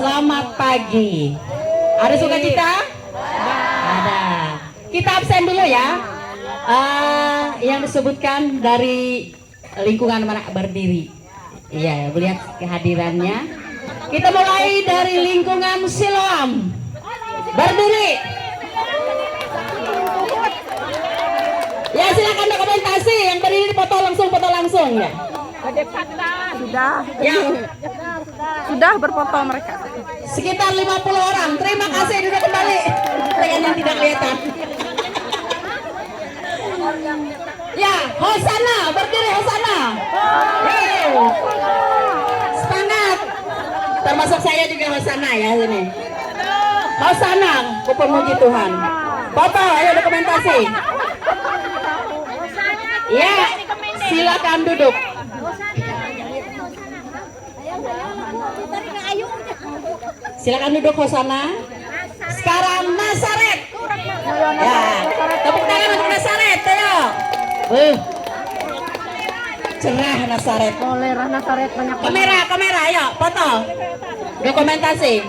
Selamat pagi. Ada sukacita? Ada. Kita absen dulu ya. Yang disebutkan dari lingkungan mana berdiri. Iya, lihat kehadirannya. Kita mulai dari lingkungan Siloam. Berdiri. Ya, silakan dokumentasi. Yang berdiri foto langsung ya. Sudah. Ya. Sudah berfoto mereka. Sekitar 50 orang. Terima kasih, duduk kembali. Dengan yang tidak kelihatan. Ya, Hosana, berdiri Hosana. Semangat. Termasuk saya juga Hosana ya sini. Hosana, pemuji Tuhan. Foto, ayo dokumentasi. Ya, silakan duduk. Silakan duduk Hosana. Sekarang Nasaret. Ya, tepuk tangan untuk Nasaret, ayo. Cerah Nasaret. Tolerah Nasaret banyak. Kamera, ayo, foto. Dokumentasi.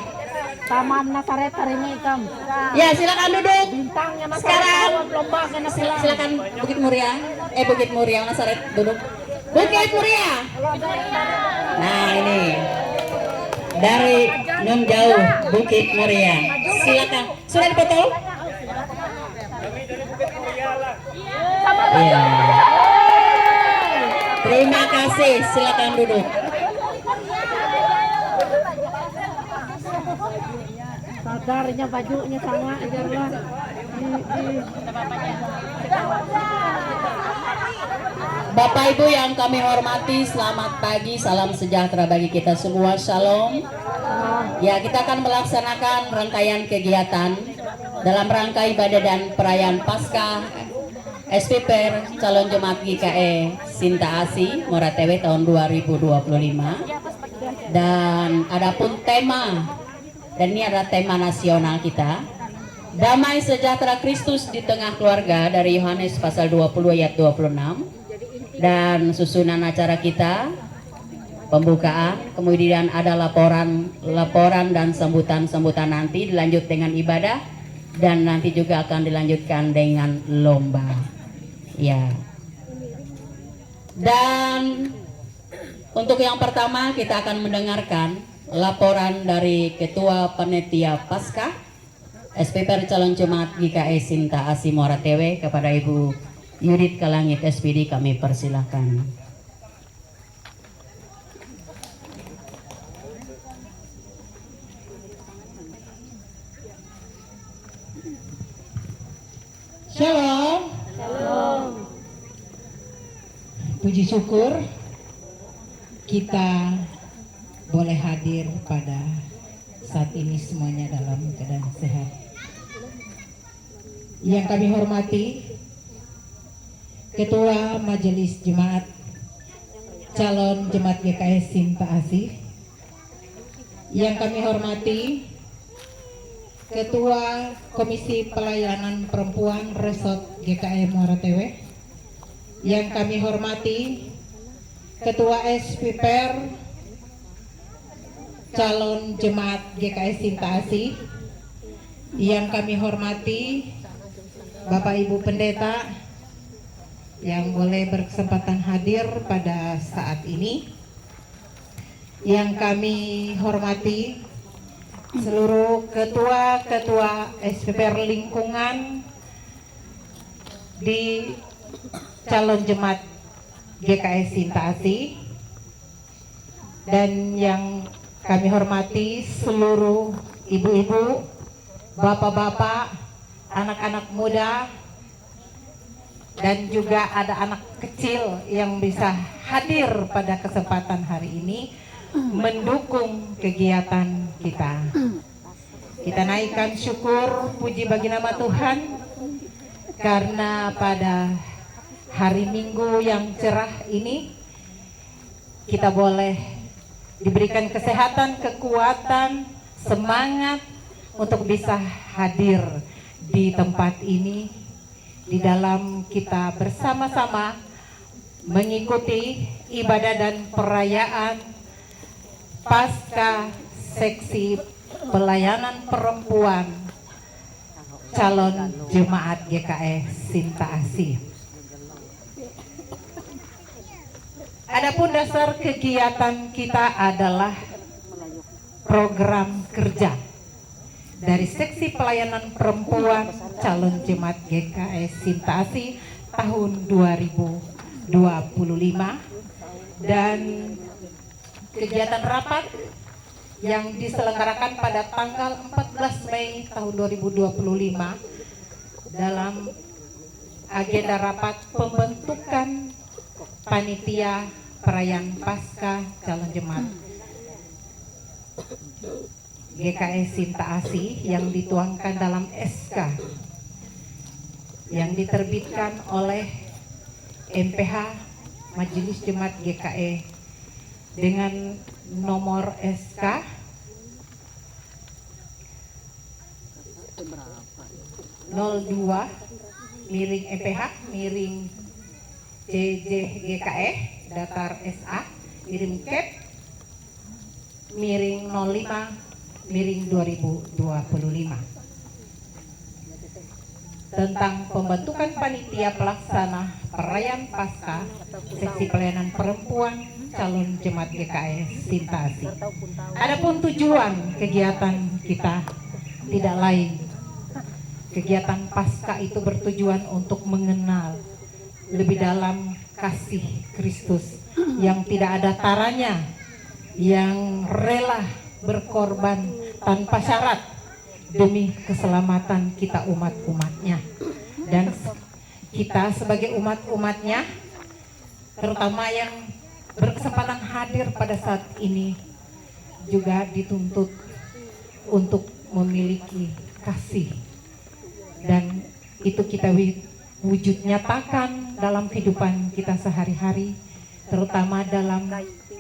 Taman Nasaret hari ini kam. Ya, silakan duduk. Bintangnya Nasaret. Sekarang lomba kena silakan Bukit Muria Nasaret duduk. Bukit Muria. Nah, ini dari Nyum Jauh Bukit Muria. Silakan. Sudah dipoto? Iya. Terima kasih. Silakan duduk. Sadarnya bajunya sama aja lah. Bapak Ibu yang kami hormati, selamat pagi, salam sejahtera bagi kita semua, shalom. Ya, kita akan melaksanakan rangkaian kegiatan dalam rangka ibadah dan perayaan Paskah SPPR calon jemaat GKE Sinta Asih Moratewe tahun 2025. Dan adapun tema, dan ini adalah tema nasional kita, damai sejahtera Kristus di tengah keluarga, dari Yohanes pasal 20 ayat 26. Dan susunan acara kita, pembukaan, kemudian ada laporan dan sambutan nanti, dilanjut dengan ibadah, dan nanti juga akan dilanjutkan dengan lomba. Ya. Dan untuk yang pertama kita akan mendengarkan laporan dari Ketua Panitia Paskah SPPR calon jemaat GKE Sinta Asih Moratewe kepada Ibu Yudit Kalangit SPD, kami persilahkan. Shalom. Puji syukur kita boleh hadir pada saat ini semuanya dalam keadaan sehat. Yang kami hormati Ketua Majelis Jemaat calon jemaat GKE Sinta Asih, yang kami hormati Ketua Komisi Pelayanan Perempuan Resort GKE Moratewe, yang kami hormati Ketua SPPR calon jemaat GKE Sinta Asih, yang kami hormati Bapak Ibu Pendeta yang boleh berkesempatan hadir pada saat ini, yang kami hormati seluruh ketua-ketua SPPR lingkungan di calon jemaat GKE Sinta Asih, dan yang kami hormati seluruh ibu-ibu, bapak-bapak, anak-anak muda, dan juga ada anak kecil yang bisa hadir pada kesempatan hari ini mendukung kegiatan kita. Kita naikkan syukur puji bagi nama Tuhan karena pada hari Minggu yang cerah ini kita boleh diberikan kesehatan, kekuatan, semangat untuk bisa hadir di tempat ini, di dalam kita bersama-sama mengikuti ibadah dan perayaan Paskah Seksi Pelayanan Perempuan Calon Jemaat GKE Sinta Asih. Adapun dasar kegiatan kita adalah program kerja dari Seksi Pelayanan Perempuan Calon Jemaat GKE Sinta Asih tahun 2025, dan kegiatan rapat yang diselenggarakan pada tanggal 14 Mei tahun 2025 dalam agenda rapat pembentukan panitia perayaan Paskah calon jemaat GKE Sinta Asih yang dituangkan dalam SK yang diterbitkan oleh MPH Majelis Jemaat GKE dengan nomor SK /02/MPH CJGKE datar SA /Kep /05/2025 tentang pembentukan panitia pelaksana perayaan Paskah Seksi Pelayanan Perempuan Calon Jemaat GKE Sinta Asih. Adapun tujuan kegiatan kita tidak lain, kegiatan Paskah itu bertujuan untuk mengenal lebih dalam kasih Kristus yang tidak ada taranya, yang rela berkorban tanpa syarat demi keselamatan kita umat-umatnya. Dan kita sebagai umat-umatnya, terutama yang berkesempatan hadir pada saat ini, juga dituntut untuk memiliki kasih, dan itu kita wujud nyatakan dalam kehidupan kita sehari-hari, terutama dalam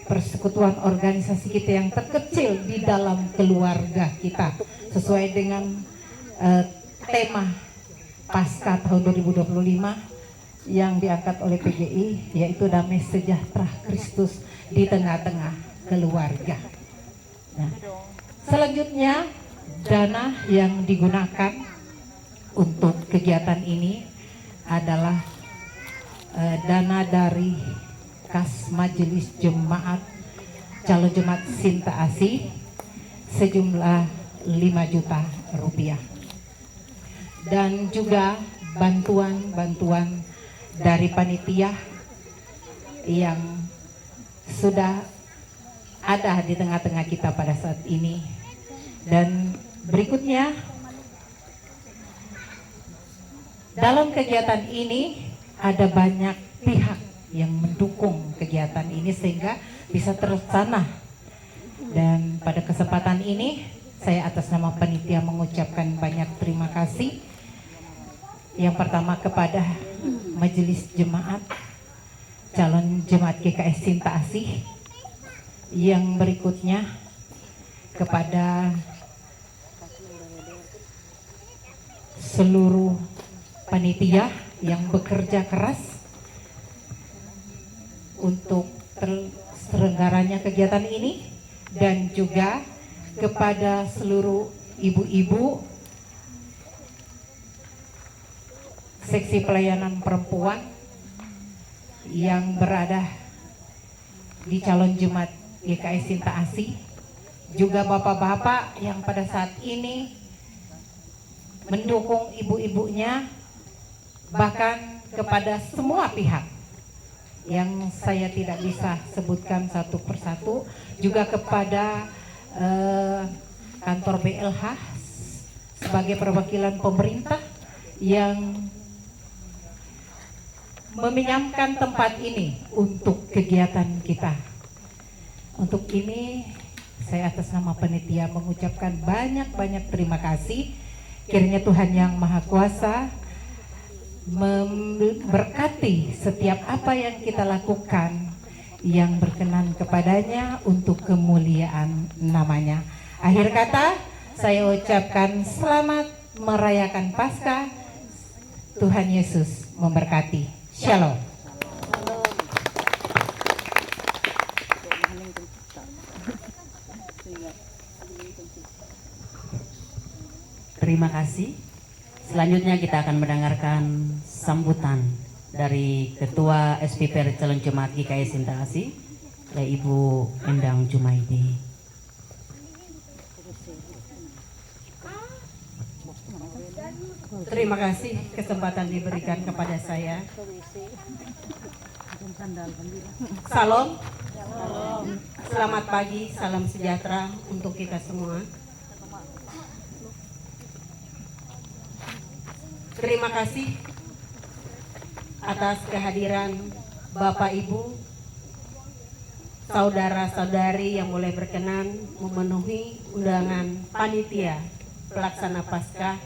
persekutuan organisasi kita yang terkecil di dalam keluarga kita, sesuai dengan tema Paskah tahun 2025 yang diangkat oleh PGI, yaitu damai sejahtera Kristus di tengah-tengah keluarga. Nah, selanjutnya dana yang digunakan untuk kegiatan ini adalah dana dari kas Majelis Jemaat Calon Jemaat Sinta Asih sejumlah 5 juta rupiah, dan juga bantuan-bantuan dari panitia yang sudah ada di tengah-tengah kita pada saat ini. Dan berikutnya, dalam kegiatan ini ada banyak pihak yang mendukung kegiatan ini sehingga bisa terlaksana. Dan pada kesempatan ini saya atas nama panitia mengucapkan banyak terima kasih. Yang pertama kepada Majelis Jemaat Calon Jemaat GKE Sinta Asih, yang berikutnya kepada seluruh panitia yang bekerja keras untuk terselenggaranya kegiatan ini, dan juga kepada seluruh ibu-ibu Seksi Pelayanan Perempuan yang berada di calon jemaat GKE Sinta Asih, juga bapak-bapak yang pada saat ini mendukung ibu-ibunya, bahkan kepada semua pihak yang saya tidak bisa sebutkan satu persatu, juga kepada kantor BLH sebagai perwakilan pemerintah yang meminjamkan tempat ini untuk kegiatan kita. Untuk ini saya atas nama panitia mengucapkan banyak-banyak terima kasih. Kiranya Tuhan Yang Maha Kuasa memberkati setiap apa yang kita lakukan yang berkenan kepadanya untuk kemuliaan namanya. Akhir kata, saya ucapkan selamat merayakan Paskah. Tuhan Yesus memberkati. Shalom. Terima kasih. Selanjutnya kita akan mendengarkan sambutan dari Ketua SPPR Calon Jemaat GKI Sinta Asih, Ibu Endang Jumaidi. Terima kasih kesempatan diberikan kepada saya. Salam. Selamat pagi, salam sejahtera untuk kita semua. Terima kasih atas kehadiran Bapak Ibu, saudara-saudari yang boleh berkenan memenuhi undangan panitia pelaksana Paskah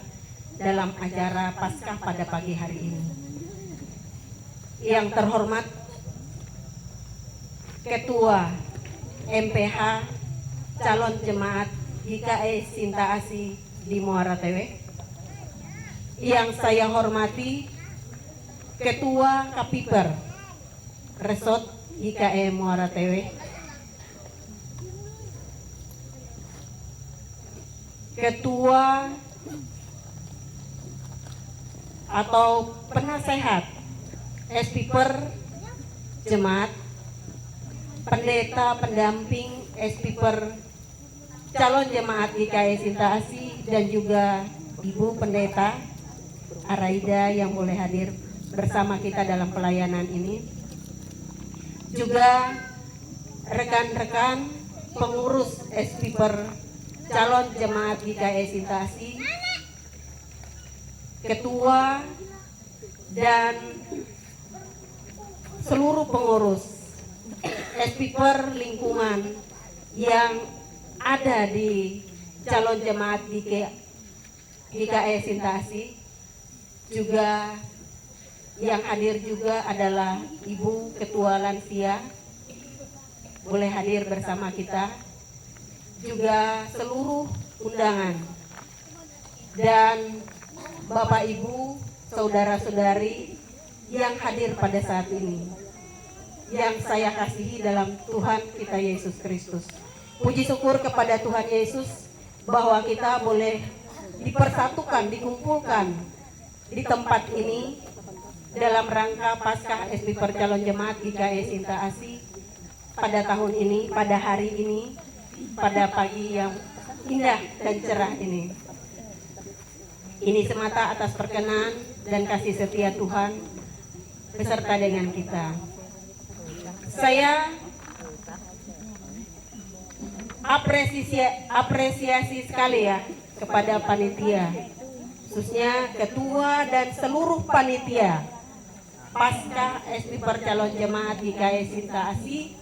dalam acara Paskah pada pagi hari ini. Yang terhormat Ketua MPH Calon Jemaat GKI Sinta Asih di Muara Tewe. Yang saya hormati Ketua Kapiper Resort GKI Muara Tewe. Ketua atau penasehat SPPR Jemaat, pendeta pendamping SPPR Calon Jemaat GKI Sinta Asih, dan juga Ibu Pendeta Araida yang boleh hadir bersama kita dalam pelayanan ini. Juga rekan-rekan pengurus SPPR Calon Jemaat GKI Sinta Asih, ketua dan seluruh pengurus SPPR lingkungan yang ada di Calon Jemaat GKI Sinta Asih. Juga yang hadir juga adalah Ibu Ketua Lansia, boleh hadir bersama kita, juga seluruh undangan, dan Bapak Ibu, saudara-saudari yang hadir pada saat ini, yang saya kasihi dalam Tuhan kita Yesus Kristus. Puji syukur kepada Tuhan Yesus bahwa kita boleh dipersatukan, dikumpulkan di tempat ini dalam rangka Paskah SPPR Calon Jemaat GKI Sinta Asih pada tahun ini, pada hari ini, pada pagi yang indah dan cerah ini. Ini semata atas perkenan dan kasih setia Tuhan beserta dengan kita. Saya apresiasi sekali ya kepada panitia, khususnya ketua dan seluruh panitia Paskah SPPR Calon Jemaat GKI Sinta Asih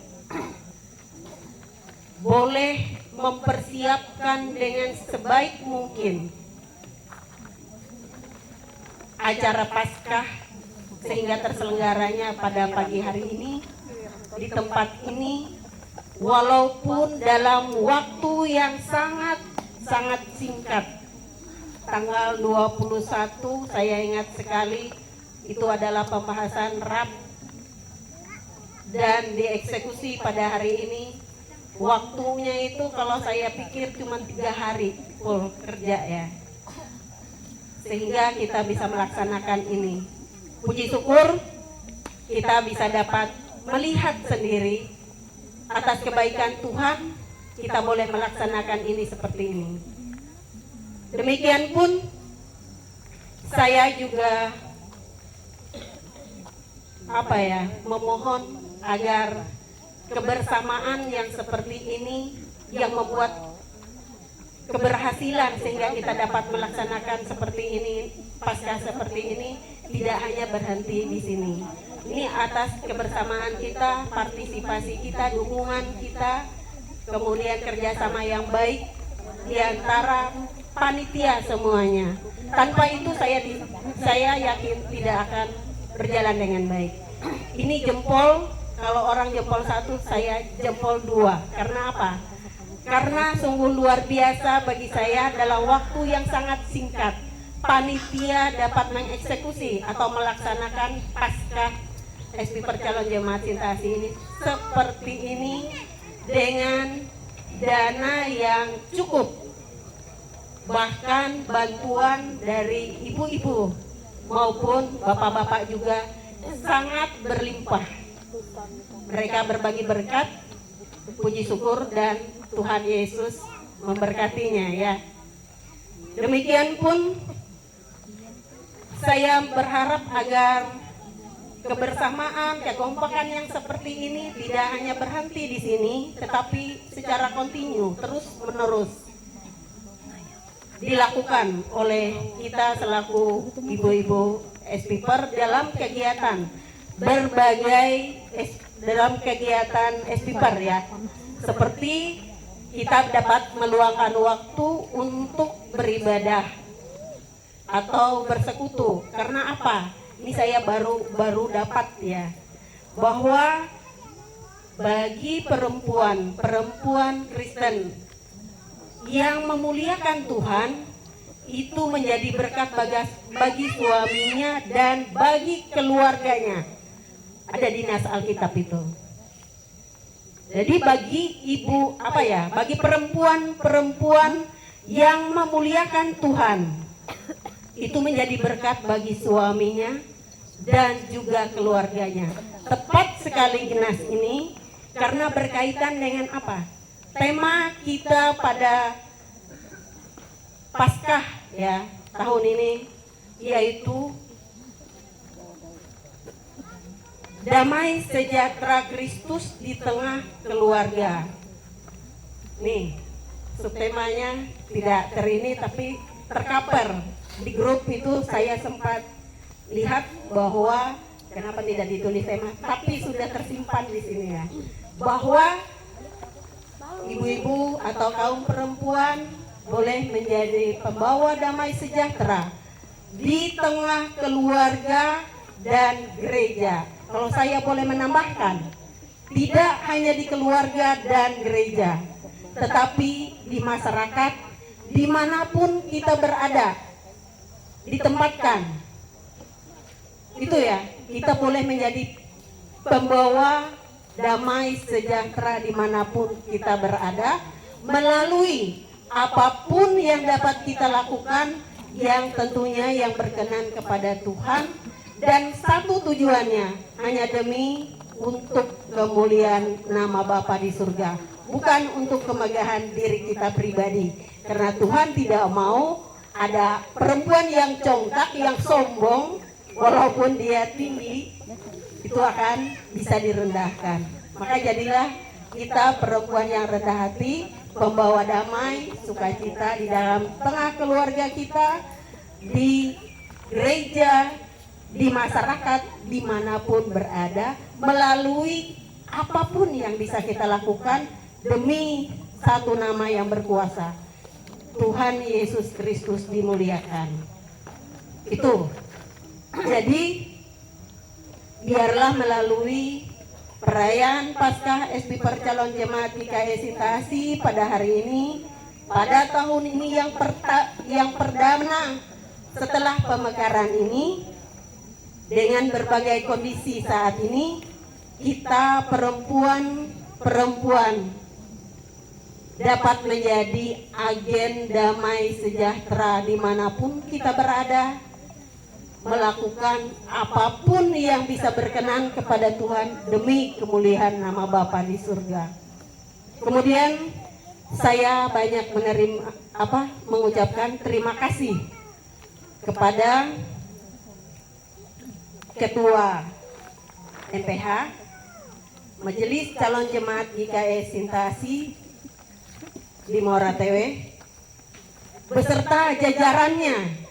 boleh mempersiapkan dengan sebaik mungkin acara Paskah sehingga terselenggaranya pada pagi hari ini di tempat ini, walaupun dalam waktu yang sangat singkat. Tanggal 21 saya ingat sekali itu adalah pembahasan RAP dan dieksekusi pada hari ini. Waktunya itu kalau saya pikir cuma 3 hari full kerja ya, sehingga kita bisa melaksanakan ini. Puji syukur kita bisa dapat melihat sendiri atas kebaikan Tuhan, kita boleh melaksanakan ini seperti ini. Demikian pun saya juga memohon agar kebersamaan yang seperti ini yang membuat keberhasilan sehingga kita dapat melaksanakan seperti ini, Paskah seperti ini, tidak hanya berhenti di sini. Ini atas kebersamaan kita, partisipasi kita, dukungan kita, kemudian kerjasama yang baik di antara panitia semuanya. Tanpa itu saya yakin tidak akan berjalan dengan baik. Ini jempol, kalau orang jempol 1, saya jempol 2. Karena apa? Karena sungguh luar biasa bagi saya dalam waktu yang sangat singkat panitia dapat mengeksekusi atau melaksanakan Paskah SPPR Calon Jemaat Sinta Asih ini seperti ini dana yang cukup, bahkan bantuan dari ibu-ibu maupun bapak-bapak juga sangat berlimpah. Mereka berbagi berkat, puji syukur, dan Tuhan Yesus memberkatinya ya. Demikian pun saya berharap agar kebersamaan, kekompakan yang seperti ini tidak hanya berhenti di sini, tetapi secara kontinu, terus menerus dilakukan oleh kita selaku ibu-ibu SPIPER dalam kegiatan dalam kegiatan SPIPER ya. Seperti kita dapat meluangkan waktu untuk beribadah atau bersekutu. Karena apa? Ini saya baru dapat ya, bahwa bagi perempuan Kristen yang memuliakan Tuhan itu menjadi berkat bagi suaminya dan bagi keluarganya. Ada di nas Alkitab itu. Jadi bagi bagi perempuan yang memuliakan Tuhan, itu menjadi berkat bagi suaminya dan juga keluarganya. Tepat sekali nas ini karena berkaitan dengan apa? Tema kita pada Paskah ya tahun ini yaitu damai sejahtera Kristus di tengah keluarga. Nih, subtemanya tidak terini tapi tercover di grup itu. Saya sempat lihat bahwa kenapa tidak ditulis tema, tapi sudah tersimpan di sini ya, bahwa ibu-ibu atau kaum perempuan boleh menjadi pembawa damai sejahtera di tengah keluarga dan gereja. Kalau saya boleh menambahkan, tidak hanya di keluarga dan gereja, tetapi di masyarakat, dimanapun kita berada, ditempatkan. Itu ya, kita boleh menjadi pembawa damai sejahtera dimanapun kita berada, melalui apapun yang dapat kita lakukan, yang tentunya yang berkenan kepada Tuhan, dan satu tujuannya hanya demi untuk kemuliaan nama Bapa di surga, bukan untuk kemegahan diri kita pribadi. Karena Tuhan tidak mau ada perempuan yang congkak, yang sombong, walaupun dia tinggi, itu akan bisa direndahkan. Maka jadilah kita perempuan yang rendah hati, pembawa damai, sukacita di dalam tengah keluarga kita, di gereja, di masyarakat, dimanapun berada, melalui apapun yang bisa kita lakukan demi satu nama yang berkuasa, Tuhan Yesus Kristus dimuliakan. Itu. Jadi biarlah melalui perayaan Paskah SPIPER calon jemaat GKI Sintasi pada hari ini, pada tahun ini yang perdana setelah pemekaran ini, dengan berbagai kondisi saat ini, kita perempuan dapat menjadi agen damai sejahtera dimanapun kita berada, melakukan apapun yang bisa berkenan kepada Tuhan demi kemuliaan nama Bapa di surga. Kemudian saya banyak mengucapkan terima kasih kepada Ketua MPH Majelis Calon Jemaat GKI Sintasi di Moratewe beserta jajarannya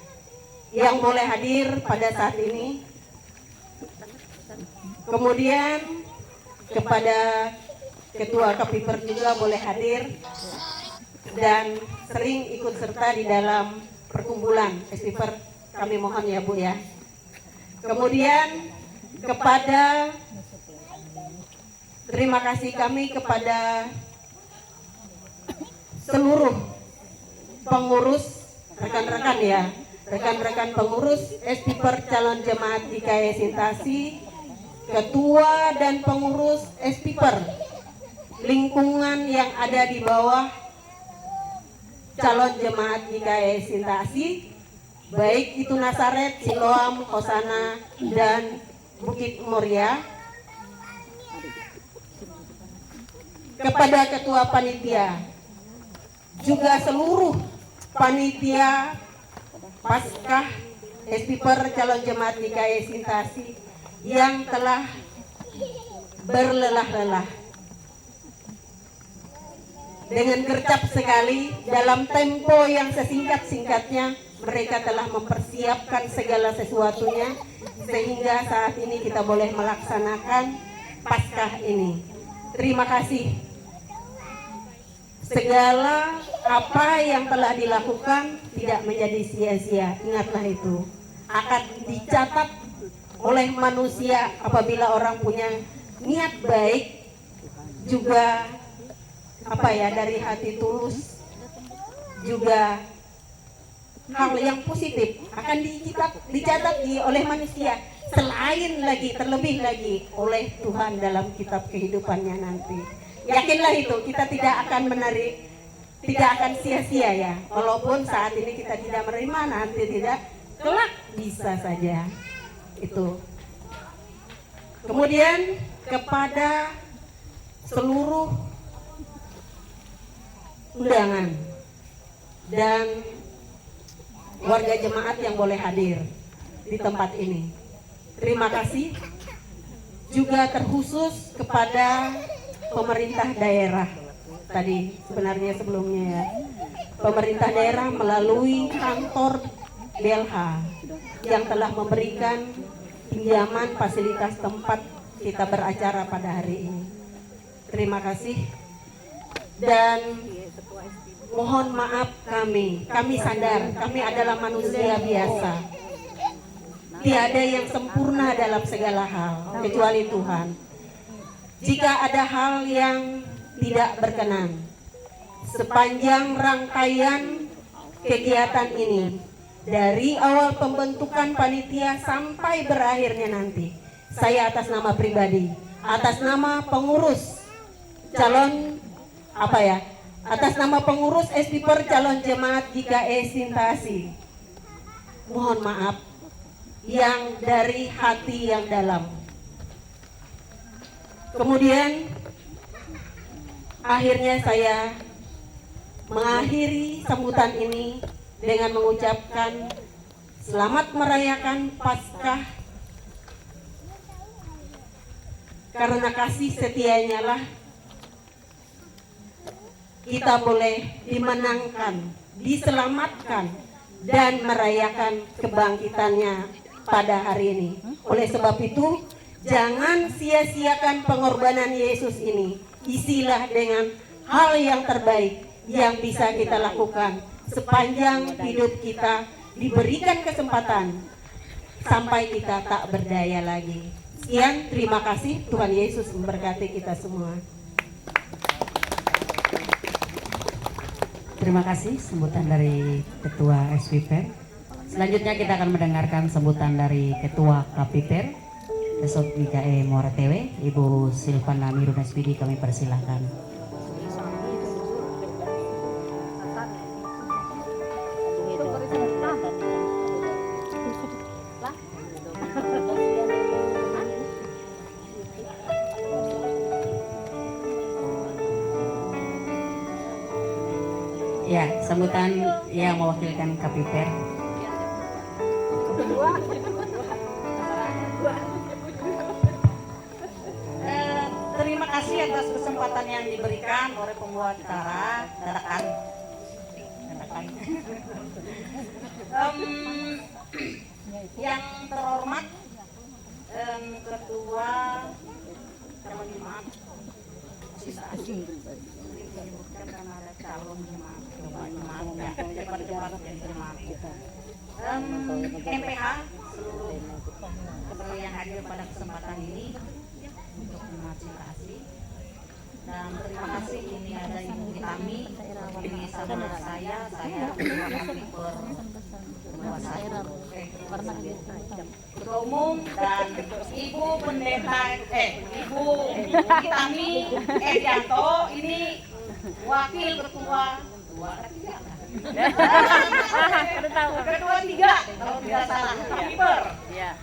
yang boleh hadir pada saat ini. Kemudian kepada Ketua KPIPER juga boleh hadir dan sering ikut serta di dalam perkumpulan SPIPER, kami mohon ya Bu ya. Kemudian terima kasih kami kepada seluruh pengurus, rekan-rekan pengurus SPIPER calon jemaat GKI Sintasi, ketua dan pengurus SPIPER lingkungan yang ada di bawah calon jemaat GKI Sinta Asih, baik itu Nasaret, Siloam, Hosana, dan Bukit Muria. Kepada ketua panitia, juga seluruh panitia Paskah SPIPER calon jemaat GKI Sinta Asih yang telah berlelah-lelah dengan gercep sekali dalam tempo yang sesingkat-singkatnya. Mereka telah mempersiapkan segala sesuatunya sehingga saat ini kita boleh melaksanakan Paskah ini. Terima kasih. Segala apa yang telah dilakukan tidak menjadi sia-sia. Ingatlah itu. Akan dicatat oleh manusia apabila orang punya niat baik, juga dari hati tulus, juga hal yang positif akan dicatat oleh manusia, selain lagi, terlebih lagi oleh Tuhan dalam kitab kehidupannya nanti. Yakinlah itu, kita tidak akan tidak akan sia-sia ya. Walaupun saat ini kita tidak menerima, nanti tidak, kelak bisa saja. Itu. Kemudian kepada seluruh undangan dan warga jemaat yang boleh hadir di tempat ini, terima kasih. Juga terkhusus kepada pemerintah daerah, tadi sebenarnya sebelumnya ya, pemerintah daerah melalui kantor BLH yang telah memberikan pinjaman fasilitas tempat kita beracara pada hari ini. Terima kasih. Dan mohon maaf kami sadar kami adalah manusia biasa. Tiada yang sempurna dalam segala hal kecuali Tuhan. Jika ada hal yang tidak berkenan sepanjang rangkaian kegiatan ini, dari awal pembentukan panitia sampai berakhirnya nanti, saya atas nama pribadi, atas nama pengurus calon atas nama pengurus SPIPER calon jemaat GKI Sinta Asih, mohon maaf yang dari hati yang dalam. Kemudian akhirnya saya mengakhiri sambutan ini dengan mengucapkan selamat merayakan Paskah, karena kasih setianya lah kita boleh dimenangkan, diselamatkan, dan merayakan kebangkitannya pada hari ini. Oleh sebab itu, jangan sia-siakan pengorbanan Yesus ini. Isilah dengan hal yang terbaik yang bisa kita lakukan sepanjang hidup kita, diberikan kesempatan sampai kita tak berdaya lagi. Sekian, terima kasih. Tuhan Yesus memberkati kita semua. Terima kasih sambutan dari Ketua SPIPER. Selanjutnya kita akan mendengarkan sambutan dari Ketua KPIPER Esot GKI Muara Tewe, Ibu Silvana Mirun SPD, kami persilahkan. Ya, sambutan yang mewakilkan KPIPER. Terima kasih atas kesempatan yang diberikan oleh pembuat acara dadakan. Yang terhormat Ketua calon jemaat Sinta Asih, menyebutkan karena ada calon jemaat MPH, seluruh yang hadir pada kesempatan ini untuk jemaat Sinta Asih, Dan terima kasih ini ada Ibu Gitami ini sama saya ketua Kapiper 21 Ketua Umum dan Ibu Pendeta Ibu Gitami Edianto ini Wakil Ketua Ketua 3 kalau tidak salah Kapiper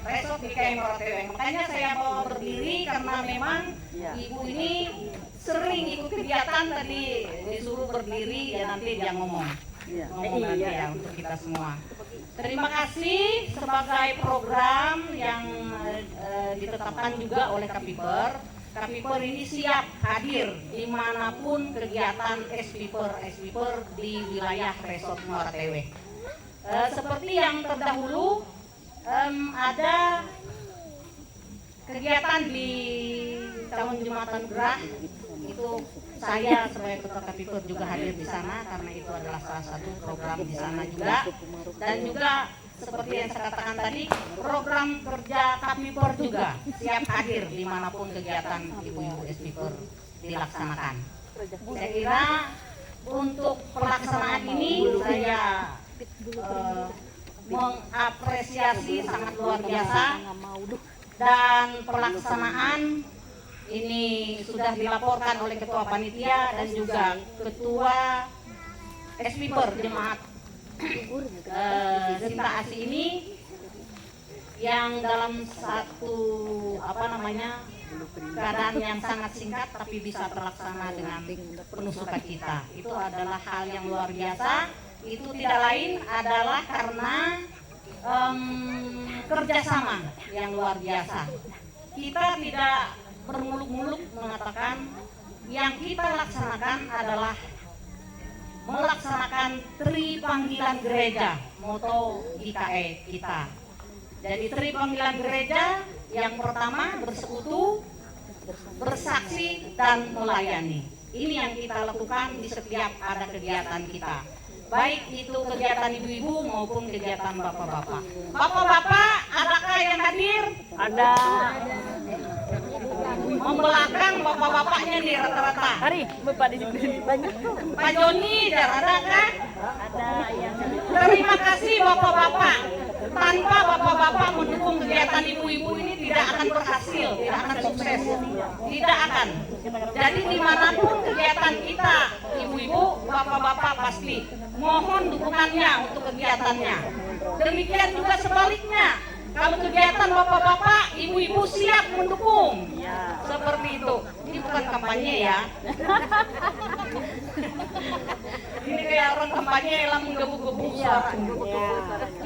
Resort GKI Muara Tewe. Makanya saya mau berdiri karena memang Ibu ini sering ikut kegiatan, tadi disuruh berdiri ya nanti dia ngomong nanti ya untuk kita semua. Terima kasih sebagai program yang ditetapkan juga oleh Kapiper. Kapiper ini siap hadir dimanapun kegiatan SPiper di wilayah Resort Muara Tewe. Seperti yang terdahulu ada kegiatan di tahun Jumatan Gerah, itu saya sebagai ketua Kapiper juga hadir di sana karena itu adalah salah satu program di sana juga. Dan juga seperti yang saya katakan tadi, program kerja Kapiper juga siap hadir dimanapun kegiatan ibu-ibu SPiper dilaksanakan. Saya kira untuk pelaksanaan ini saya mengapresiasi sangat luar biasa, dan pelaksanaan ini sudah dilaporkan oleh ketua panitia dan juga ketua SPiper Jemaat Sinta Asih ini yang dalam satu keadaan yang sangat singkat tapi bisa terlaksana dengan penuh sukacita. Itu adalah hal yang luar biasa. Itu tidak lain adalah karena kerjasama yang luar biasa. Kita tidak bermuluk-muluk mengatakan yang kita laksanakan adalah melaksanakan Tri Panggilan Gereja, moto GKE kita. Jadi Tri Panggilan Gereja yang pertama bersekutu, bersaksi, dan melayani. Ini yang kita lakukan di setiap ada kegiatan kita. Baik itu kegiatan ibu-ibu maupun kegiatan bapak-bapak. Bapak-bapak, adakah yang hadir? Ada. Membelakang bapak-bapaknya di rata-rata. Hari, Bapak di sini banyak. Pak Joni, ada kan? Ada yang. Terima kasih bapak-bapak. Tanpa bapak-bapak mendukung kegiatan ibu-ibu ini tidak akan berhasil, tidak akan sukses, tidak akan. Jadi dimanapun kegiatan kita, ibu-ibu, bapak-bapak pasti mohon dukungannya untuk kegiatannya. Demikian juga sebaliknya. Kalau kegiatan bapak-bapak, ibu-ibu siap mendukung. Seperti itu. Ini bukan kampanye ya. Ini kayak orang kampanye yang menggebu-gebu suara.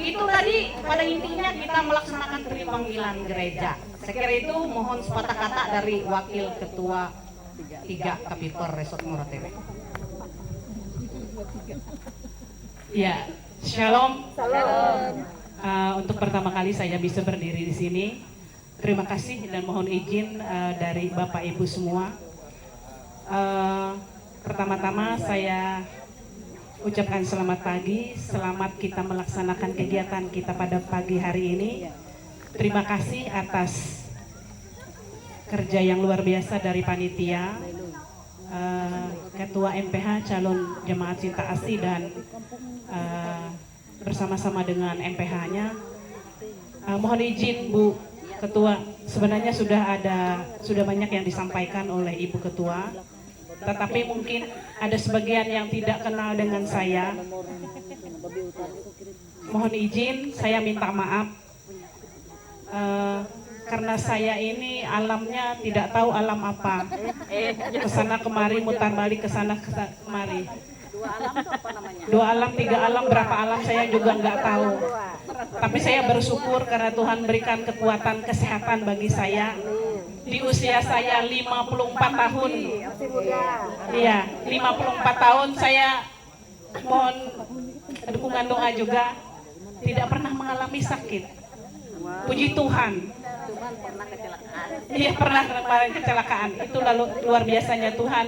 Itu tadi pada intinya kita melaksanakan Tri Panggilan Gereja. Saya kira itu mohon sepatah kata dari Wakil Ketua 3 Kapiper Resort Muara Tewe. Ya, shalom. Untuk pertama kali saya bisa berdiri di sini. Terima kasih dan mohon izin dari Bapak Ibu semua. Pertama-tama saya ucapkan selamat pagi, selamat kita melaksanakan kegiatan kita pada pagi hari ini. Terima kasih atas kerja yang luar biasa dari panitia, Ketua MPH calon Jemaat Sinta Asih dan bersama-sama dengan MPH-nya. Mohon izin Bu Ketua, sebenarnya sudah banyak yang disampaikan oleh Ibu Ketua, tetapi mungkin ada sebagian yang tidak kenal dengan saya. Mohon izin, saya minta maaf karena saya ini alamnya tidak tahu alam apa. Kesana kemari, mutar balik kesana kemari. Dua alam, tiga alam, berapa alam saya juga nggak tahu. Tapi saya bersyukur karena Tuhan berikan kekuatan kesehatan bagi saya. Di usia saya 54 tahun. Iya, 54 tahun saya mohon dukungan doa juga. Tidak pernah mengalami sakit. Puji Tuhan. Iya, pernah kemarin kecelakaan. Itu lalu luar biasanya Tuhan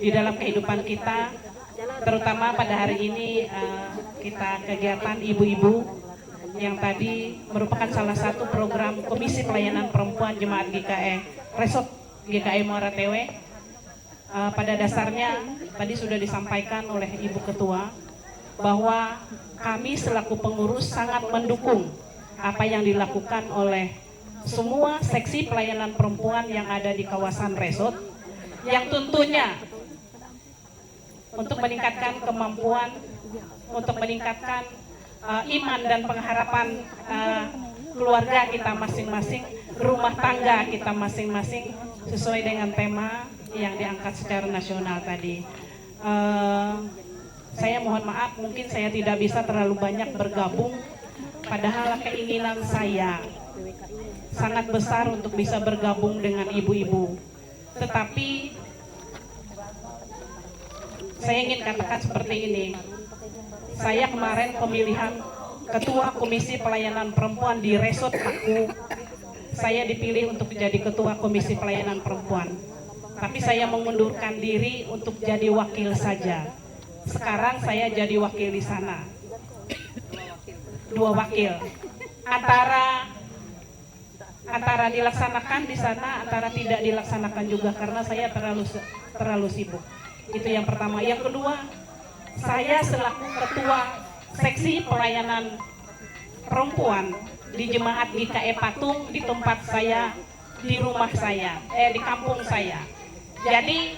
di dalam kehidupan kita. Terutama pada hari ini kita kegiatan ibu-ibu yang tadi merupakan salah satu program Komisi Pelayanan Perempuan Jemaat GKE Resort GKI Muara Tewe. pada dasarnya tadi sudah disampaikan oleh Ibu Ketua bahwa kami selaku pengurus sangat mendukung apa yang dilakukan oleh semua seksi pelayanan perempuan yang ada di kawasan resort, yang tentunya untuk meningkatkan kemampuan, untuk meningkatkan iman dan pengharapan keluarga kita masing-masing, rumah tangga kita masing-masing, sesuai dengan tema yang diangkat secara nasional tadi. Saya mohon maaf, mungkin saya tidak bisa terlalu banyak bergabung, padahal keinginan saya sangat besar untuk bisa bergabung dengan ibu-ibu. Tetapi saya ingin katakan seperti ini, saya kemarin pemilihan Ketua Komisi Pelayanan Perempuan di Resort Paku, saya dipilih untuk menjadi Ketua Komisi Pelayanan Perempuan. Tapi saya mengundurkan diri untuk jadi wakil saja. Sekarang saya jadi wakil di sana. 2 wakil. Antara dilaksanakan di sana, antara tidak dilaksanakan juga karena saya terlalu sibuk. Itu yang pertama. Yang kedua, saya selaku ketua seksi pelayanan perempuan di Jemaat GKE Patung di tempat saya, di rumah saya, di kampung saya. Jadi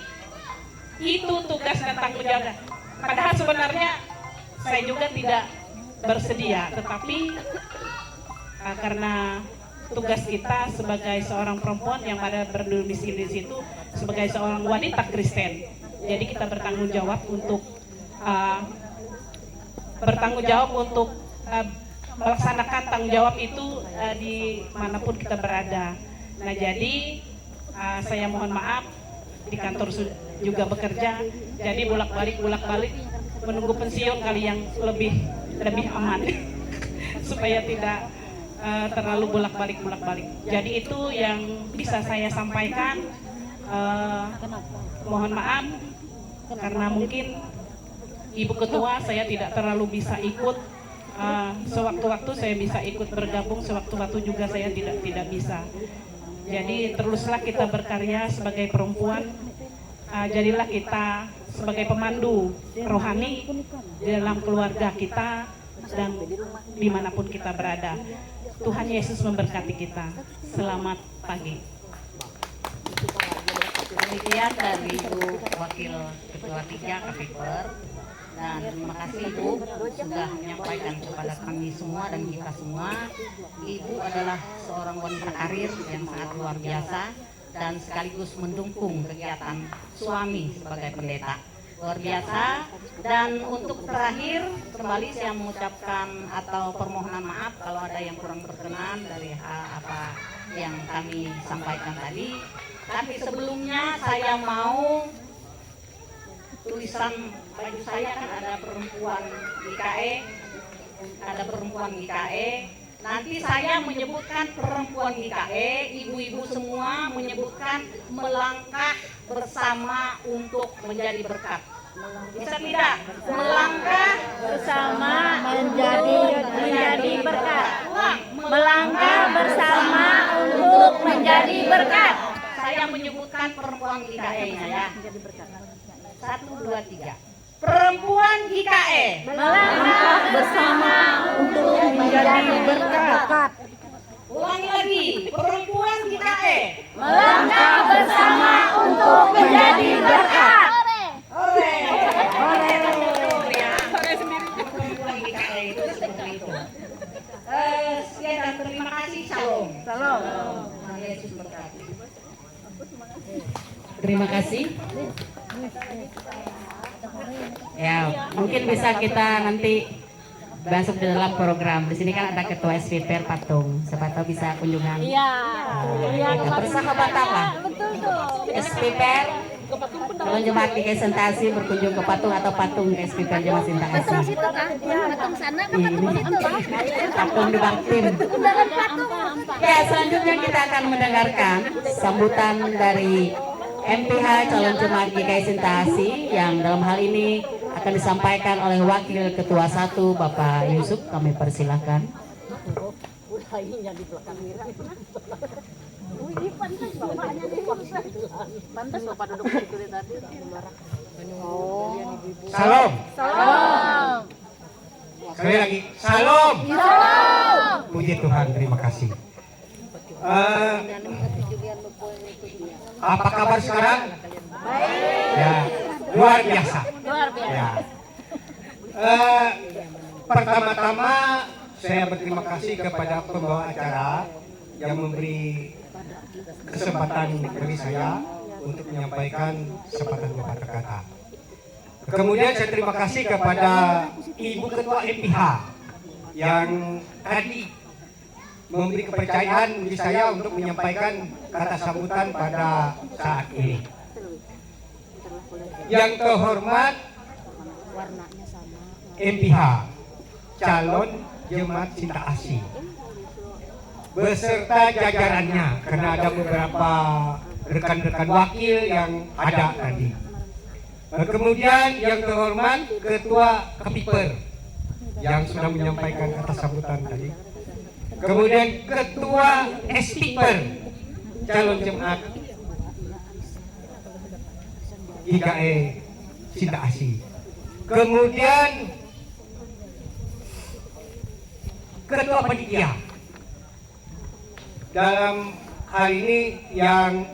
itu tugas dan tanggung jawab. Padahal sebenarnya saya juga tidak bersedia, tetapi karena tugas kita sebagai seorang perempuan yang ada berdomisili di situ sebagai seorang wanita Kristen, jadi kita bertanggung jawab untuk melaksanakan tanggung jawab itu di manapun kita berada. Nah, jadi saya mohon maaf, di kantor juga bekerja, jadi bolak-balik menunggu pensiun kali yang lebih aman supaya tidak terlalu bolak-balik. Jadi itu yang bisa saya sampaikan. Mohon maaf karena mungkin Ibu Ketua saya tidak terlalu bisa ikut. Sewaktu-waktu saya bisa ikut bergabung, sewaktu-waktu juga saya tidak bisa. Jadi teruslah kita berkarya sebagai perempuan. Jadilah kita sebagai pemandu rohani di dalam keluarga kita dan dimanapun kita berada. Tuhan Yesus memberkati kita. Selamat pagi. Demikian dari Ibu Wakil Ketua 3 KPPR, dan terima kasih Ibu sudah menyampaikan kepada kami semua dan kita semua. Ibu adalah seorang wanita karir yang sangat luar biasa dan sekaligus mendukung kegiatan suami sebagai pendeta. Luar biasa. Dan untuk terakhir kembali saya mengucapkan atau permohonan maaf kalau ada yang kurang berkenan dari apa yang kami sampaikan tadi. Tapi sebelumnya saya mau tulisan baju saya kan ada perempuan GKE, nanti saya menyebutkan perempuan GKE, ibu-ibu semua menyebutkan melangkah bersama untuk menjadi berkat. Bisa tidak? Melangkah Bersama menjadi berkat. Melangkah bersama untuk menjadi berkat. Saya menyebutkan perempuan GKE-nya ya. 1, 2, 3. Perempuan GKE. Melangkah bersama untuk menjadi berkat. Ulangi lagi. Perempuan GKE. Melangkah bersama untuk menjadi berkat. Ore. Perempuan GKE itu seperti itu. Sekian dan terima kasih. Shalom. Tuhan Yesus berkati. Terima kasih. Ya, mungkin bisa kita nanti masuk di dalam program. Di sini kan ada Ketua SPPR Patung. Siapa tahu bisa kunjungan. Iya. Persahabatan lah. Betul tuh. SPPR kalau jemaat di Sentasi berkunjung ke Patung atau Patung ke SPPR jemaat Sentasi. Patung sana kan patung situ. Patung di Baktim. Ya, selanjutnya kita akan mendengarkan sambutan dari MPH calon jemaat GKI Sentasi yang dalam hal ini akan disampaikan oleh Wakil Ketua 1 Bapak Yusuf. Kami persilahkan. Pantas Bapak duduk di situ tadi. Oh. Salam. Sekali lagi, salam. Puji Tuhan, terima kasih. Apa kabar sekarang? Ya, luar biasa. Ya. Pertama-tama saya berterima kasih kepada pembawa acara yang memberi kesempatan bagi saya untuk menyampaikan sepatah dua patah kata. Kemudian saya terima kasih kepada Ibu Ketua MPH yang tadi memberi kepercayaan bagi saya untuk menyampaikan kata sambutan pada saat ini. Yang terhormat MPH, calon jemaat Sinta Asih, beserta jajarannya, karena ada beberapa rekan-rekan wakil yang ada tadi. Kemudian yang terhormat Ketua Kepiper yang sudah menyampaikan kata sambutan tadi. Kemudian Ketua Espiper, calon jemaat IKE Sinta Asih. Kemudian Ketua Panitia dalam hal ini yang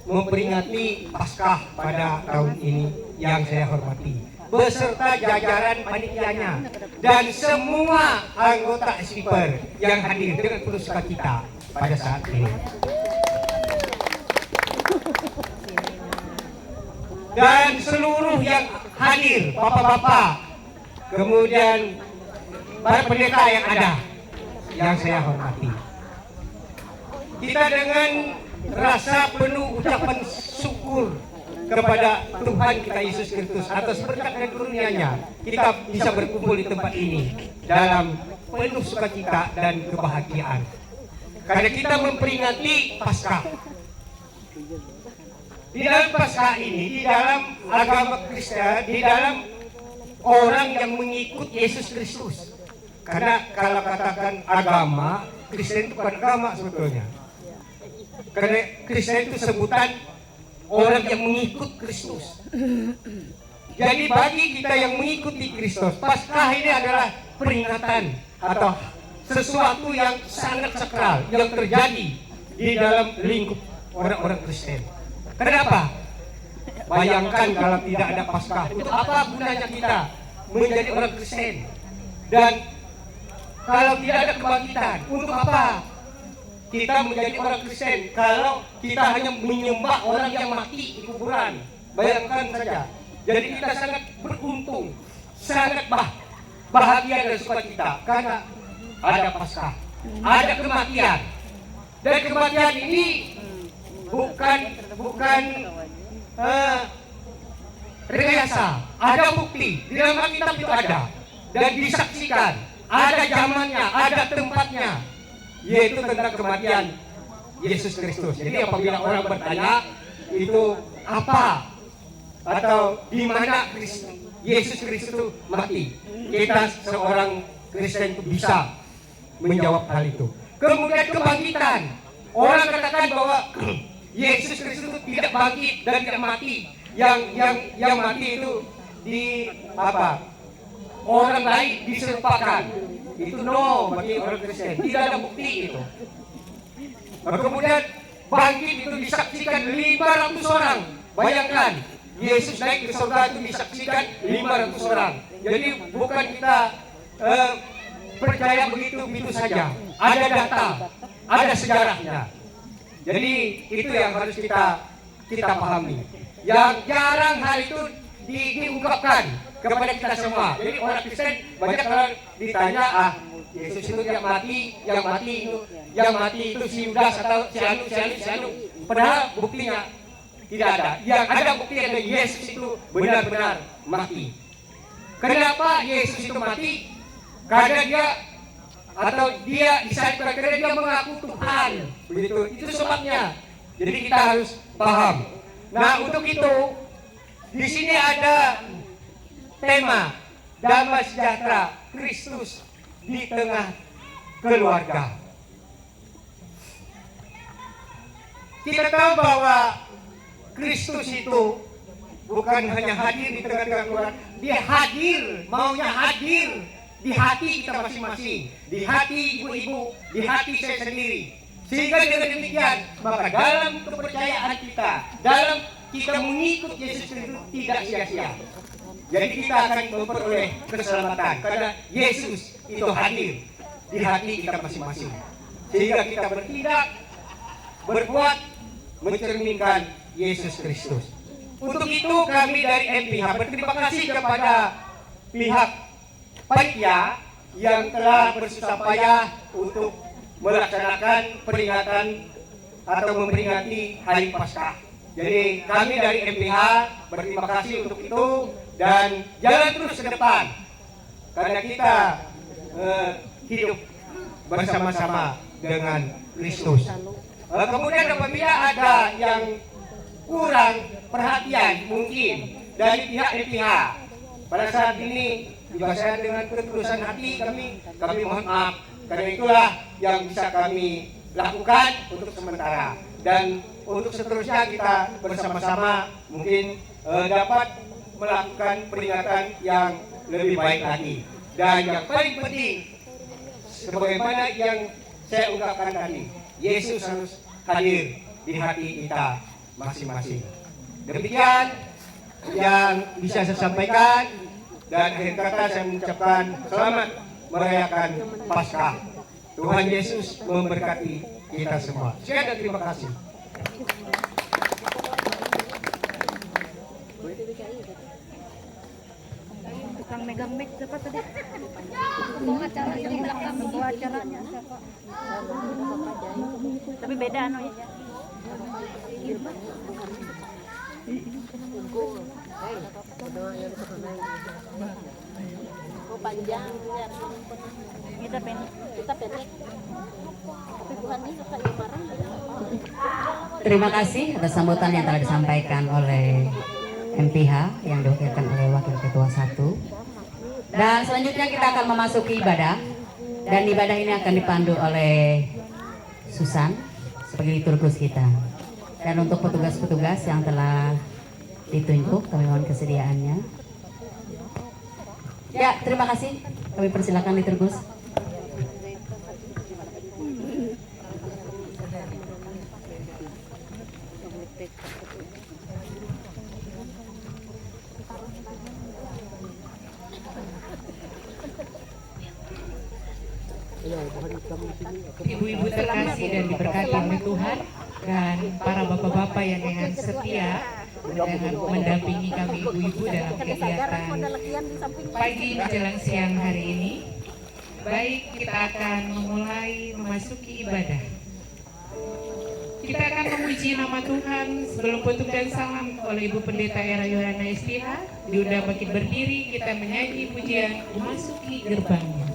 memperingati Paskah pada tahun ini yang saya hormati, beserta jajaran panitianya dan semua anggota Espiper yang hadir dengan penuh sukacita pada saat ini. Dan seluruh yang hadir, bapak-bapak, kemudian para pendeta yang ada, yang saya hormati. Kita dengan rasa penuh ucapan syukur kepada Tuhan kita Yesus Kristus atas berkat dan karunia-Nya, kita bisa berkumpul di tempat ini dalam penuh sukacita dan kebahagiaan. Karena kita memperingati Paskah. Di dalam Paskah ini, di dalam agama Kristen, di dalam orang yang mengikut Yesus Kristus. Karena kalau katakan agama, Kristen itu bukan agama sebetulnya. Karena Kristen itu sebutan orang yang mengikut Kristus. Jadi bagi kita yang mengikuti Kristus, Paskah ini adalah peringatan atau sesuatu yang sangat sakral yang terjadi di dalam lingkup orang-orang Kristen. Kenapa? Bayangkan kalau tidak ada Paskah, untuk apa gunanya kita menjadi orang Kristen? Dan kalau tidak ada kebangkitan, untuk apa kita menjadi orang Kristen kalau kita hanya menyembah orang yang mati di kuburan? Bayangkan saja. Jadi kita sangat beruntung, sangat bahagia dan sukacita karena ada Paskah, ada kematian. Dan kematian ini bukan rekayasa, ada bukti di dalam Alkitab itu ada dan disaksikan, ada zamannya, ada tempatnya, yaitu tentang kematian Yesus Kristus. Jadi apabila orang bertanya itu apa atau di mana Yesus Kristus itu mati, kita seorang Kristen itu bisa menjawab hal itu. Kemudian kebangkitan, orang katakan bahwa Yesus Kristus itu tidak bangkit dan tidak mati. Yang mati itu di apa? Orang lain diserupakan. Itu no bagi orang Kristen. Tidak ada bukti itu. Kemudian bangkit itu disaksikan 500 orang. Bayangkan, Yesus naik ke surga itu disaksikan 500 orang. Jadi bukan kita percaya begitu saja. Ada data, ada sejarahnya. Jadi itu yang harus kita pahami. Yang jarang hal itu diungkapkan kepada kita semua. Jadi orang Kristen banyak orang ditanya, Yesus itu yang mati itu si Yudas atau si Anu. Padahal buktinya tidak ada. Yang ada bukti adalah Yesus itu benar-benar mati. Kenapa Yesus itu mati? Karena dia disalibkan karena dia mengaku Tuhan. Begitu. Itu sebabnya. Jadi kita harus paham. Nah, untuk itu di sini ada tema damai sejahtera Kristus di tengah keluarga. kita tahu bahwa Kristus itu bukan hanya hadir di tengah-tengah keluarga, dia hadir, maunya hadir di hati kita masing-masing, di hati ibu-ibu, di hati saya sendiri. Sehingga dengan demikian, maka dalam kepercayaan kita, dalam kita mengikut Yesus Kristus tidak sia-sia. Jadi kita akan memperoleh keselamatan karena Yesus itu hadir di hati kita masing-masing. Sehingga kita bertindak, berbuat, mencerminkan Yesus Kristus. Untuk itu kami dari MPH berterima kasih kepada pihak panitia yang telah bersusah payah untuk melaksanakan peringatan atau memperingati Hari Paskah. Jadi kami dari MPH berterima kasih untuk itu dan jalan terus ke depan karena kita hidup bersama-sama dengan Kristus. Kemudian apabila ada yang kurang perhatian mungkin dari pihak MPH pada saat ini, juga saya dengan ketulusan hati kami mohon maaf. Karena itulah yang bisa kami lakukan untuk sementara dan untuk seterusnya kita bersama-sama mungkin dapat melakukan peringatan yang lebih baik lagi. Dan yang paling penting, sebagaimana yang saya ungkapkan tadi, Yesus harus hadir di hati kita masing-masing. Demikian yang bisa saya sampaikan dan akhir kata saya mengucapkan selamat merayakan Paskah. Tuhan Yesus memberkati kita semua. Sekian dan terima kasih. Tukang megang mic siapa tadi? Pembawa acara di belakang, pembawa acaranya siapa? Tapi beda anu ya. Panjang ya. Kita pendek. Tapi Tuhan ini suka marah. Terima kasih atas sambutan yang telah disampaikan oleh MPH yang diwakilkan oleh Wakil Ketua 1. Dan selanjutnya kita akan memasuki ibadah. Dan ibadah ini akan dipandu oleh Susan sebagai liturgus kita. Dan untuk petugas-petugas yang telah ditunjuk, kami mohon kesediaannya. Ya, terima kasih. Kami persilakan liturgus. Ibu-ibu terkasih dan diberkati oleh Tuhan dan para bapak-bapak yang dengan setia dengan mendampingi kami ibu-ibu dalam kegiatan pagi menjelang siang hari ini. Baik, kita akan memasuki ibadah. Kita akan memuji nama Tuhan sebelum petuk dan salam oleh Ibu Pendeta Era Yohana SPH. Diundang bangkit berdiri, kita menyanyi pujian memasuki gerbangnya.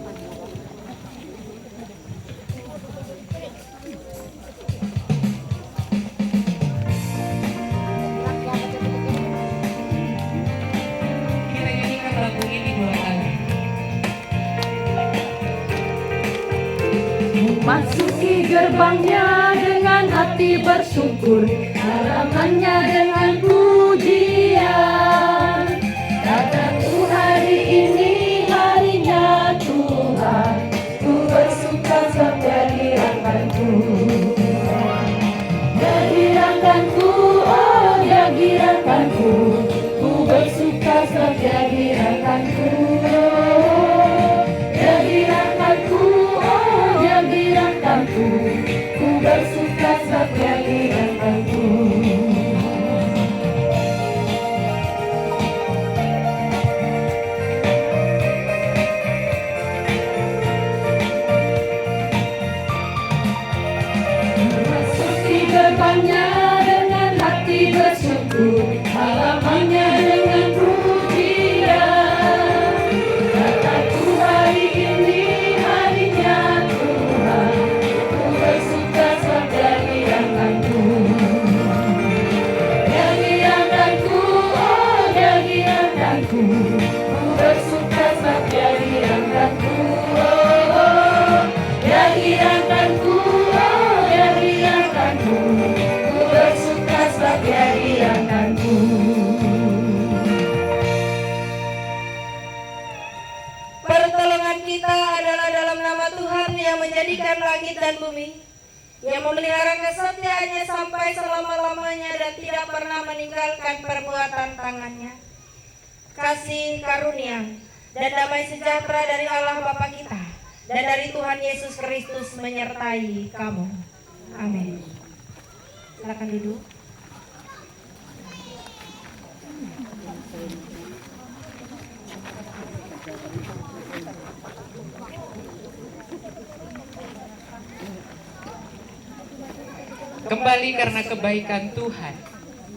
Masuki gerbangnya dengan hati bersyukur, harapannya dengan pujian. Datangku hari ini, harinya Tuhan, ku bersuka sebab dirangkanku. Dirangkanku, oh ya dirangkanku, ku bersuka sebab dirangkanku. Ku bersuka sebab dirangkanku. kita adalah dalam nama Tuhan yang menjadikan langit dan bumi, yang memelihara kesetiaannya sampai selama-lamanya dan tidak pernah meninggalkan perbuatan tangannya. Kasih karunia dan damai sejahtera dari Allah Bapa kita dan dari Tuhan Yesus Kristus menyertai kamu. Amin. Silakan duduk. Kembali karena kebaikan Tuhan,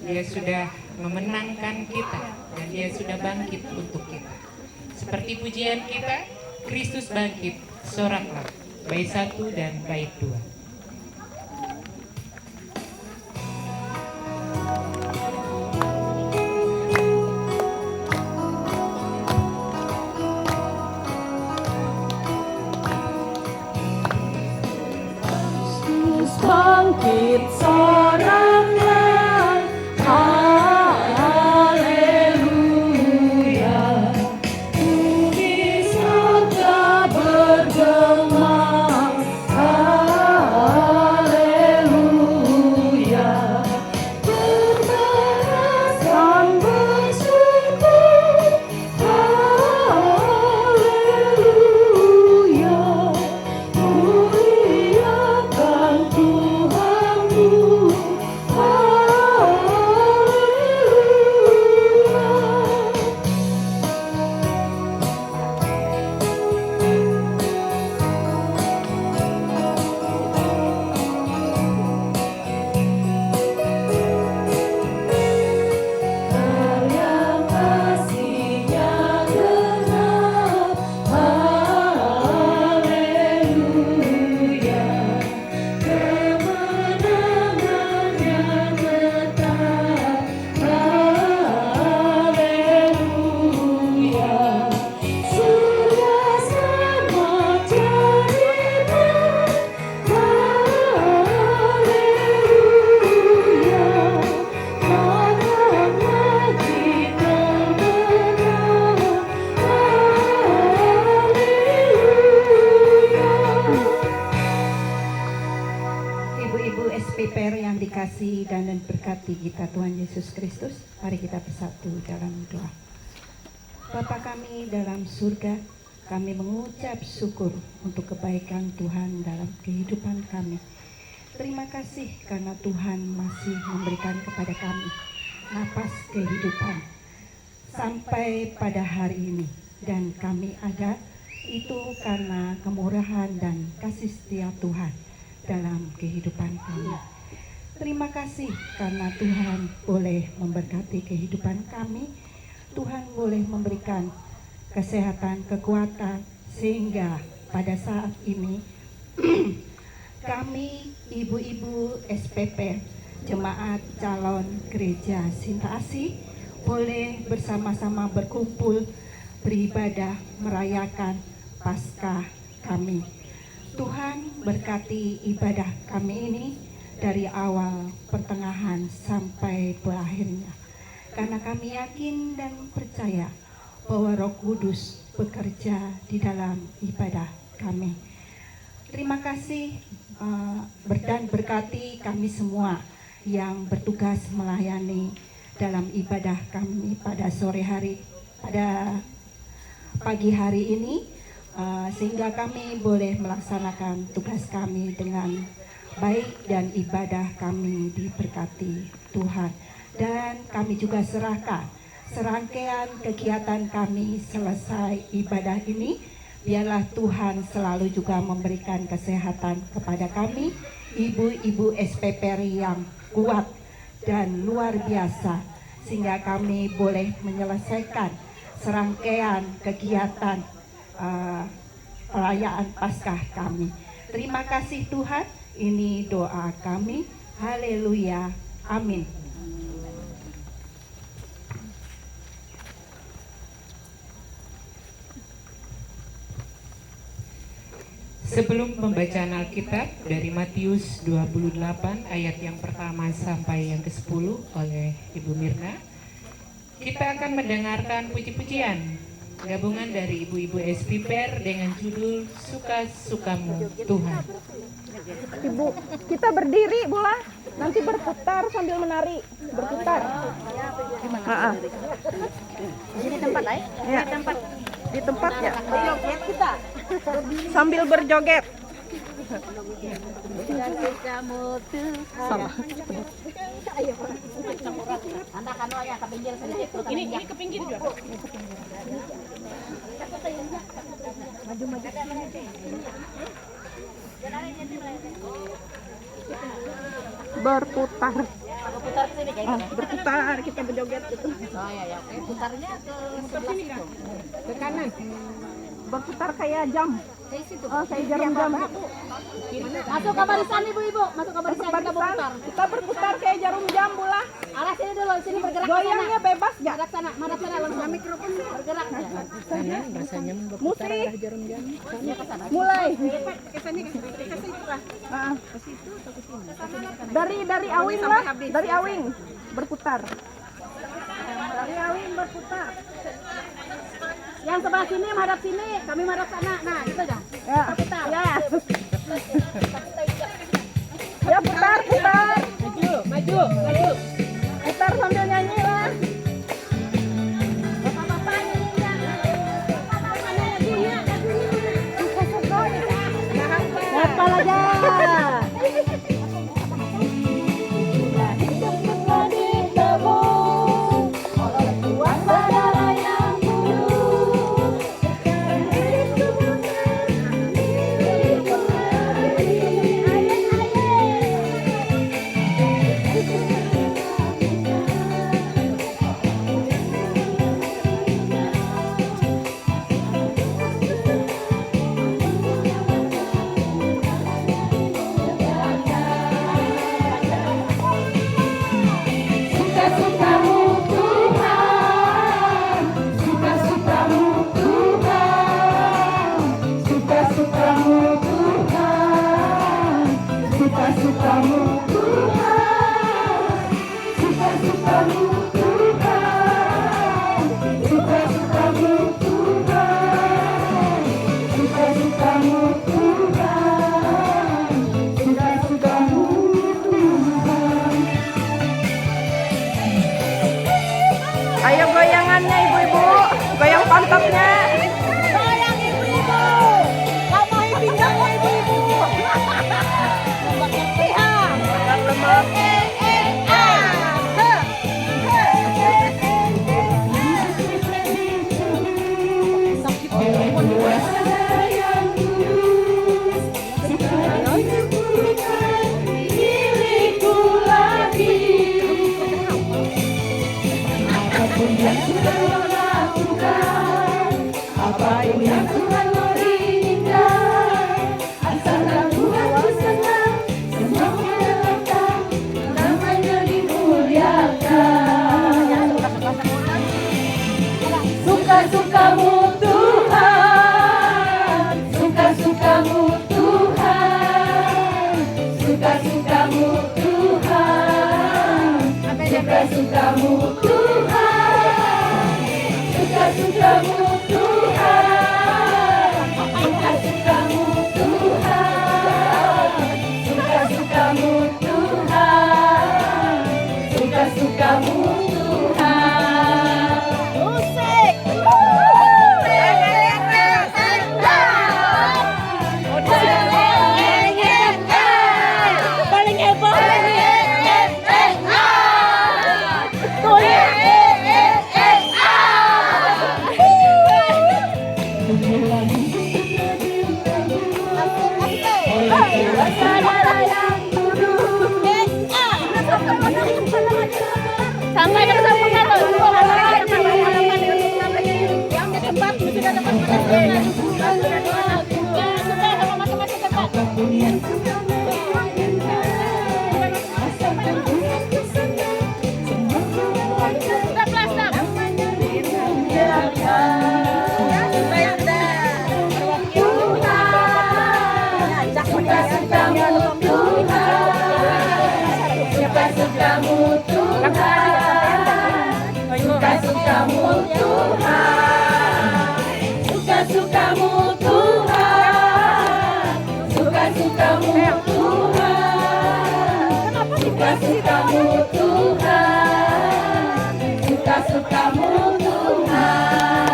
Dia sudah memenangkan kita dan Dia sudah bangkit untuk kita. Seperti pujian kita, Kristus bangkit, soraklah, bait 1 dan bait 2. Bangkit soraklah, haleluya. Bumi surga bergema, haleluya. Berbahasan bersyukur, haleluya. Muliakan Tuhanmu, karya kasih-Nya genap, haleluya. Kemenangannya tetap, haleluya. Surga sama cerita, haleluya. Makanya kita menang, haleluya. Ibu-ibu SPPR yang dikasihi dan berkati kita Tuhan Yesus Kristus, mari kita bersatu dalam doa. Bapa kami dalam surga, kami mengucap syukur untuk kebaikan Tuhan dalam kehidupan kami. Terima kasih karena Tuhan masih memberikan kepada kami napas kehidupan sampai pada hari ini. Dan kami ada itu karena kemurahan dan kasih setia Tuhan dalam kehidupan kami. Terima kasih karena Tuhan boleh memberkati kehidupan kami. Tuhan boleh memberikan kesehatan, kekuatan, sehingga pada saat ini kami ibu-ibu SPP Jemaat Calon Gereja Sinta Asih boleh bersama-sama berkumpul beribadah merayakan Paskah kami. Tuhan berkati ibadah kami ini dari awal, pertengahan sampai berakhirnya. Karena kami yakin dan percaya bahwa Roh Kudus bekerja di dalam ibadah kami. Terima kasih dan berkati kami semua yang bertugas melayani dalam ibadah kami pada sore hari, pada pagi hari ini, sehingga kami boleh melaksanakan tugas kami dengan baik dan ibadah kami diberkati Tuhan. Dan kami juga serahkan serangkaian kegiatan kami selesai ibadah ini, biarlah Tuhan selalu juga memberikan kesehatan kepada kami, ibu-ibu SPPR yang kuat dan luar biasa, sehingga kami boleh menyelesaikan serangkaian kegiatan perayaan Paskah kami. Terima kasih Tuhan, ini doa kami. Haleluya, amin. Sebelum pembacaan Alkitab dari Matius 28 ayat yang pertama sampai yang ke-10 oleh Ibu Mirna, kita akan mendengarkan puji-pujian gabungan dari ibu-ibu SPPR dengan judul Suka-Sukamu Tuhan. Ibu, kita berdiri bola, nanti berputar sambil menari, berputar. Ini tempat ya? Tempat di tempat ya. Berjoget kita. Sambil berjoget. Sama. Ini ke pinggir juga. Berputar. Berputar kita berjoget gitu. Putarnya ke sebelah situ. Ke kanan. Berputar kayak jam. Oh, kayak jarum jam. Masuk ke barisan ibu-ibu, masuk ke barisan kita berputar. Kita berputar kayak jarum jam bola. Arah sini dulu, sini bergerak ke sana. Goyangnya bebas ya? Madap sana langsung. Mikrofon bergerak ya. Musik. Mulai. Dari awing lah, dari awing berputar. Dari awing berputar. Yang sebelah sini madap sini, kami madap sana. Nah, gitu dah. Ya. Putar. Ya. Ya putar. Maju. Putar sambil nyanyi lah. Bapak-bapak nyanyi ya. Bapak-bapak nyanyi ya. Hafal aja. Ayo goyangannya ibu-ibu, goyang pantatnya. Goyang ibu-ibu. Kamu pinggang ibu-ibu. Iya. Suka-sukamu Tuhan, suka-sukamu Tuhan, suka-sukamu Tuhan, suka-sukamu Tuhan, suka-sukamu Tuhan, suka-sukamu Tuhan, suka-sukamu Tuhan, suka-sukamu Tuhan. Musik. Paling heboh. Sampai ke Suka-sukamu Tuhan, suka-sukamu Tuhan, suka-sukamu Tuhan, suka-sukamu Tuhan, suka-sukamu Tuhan,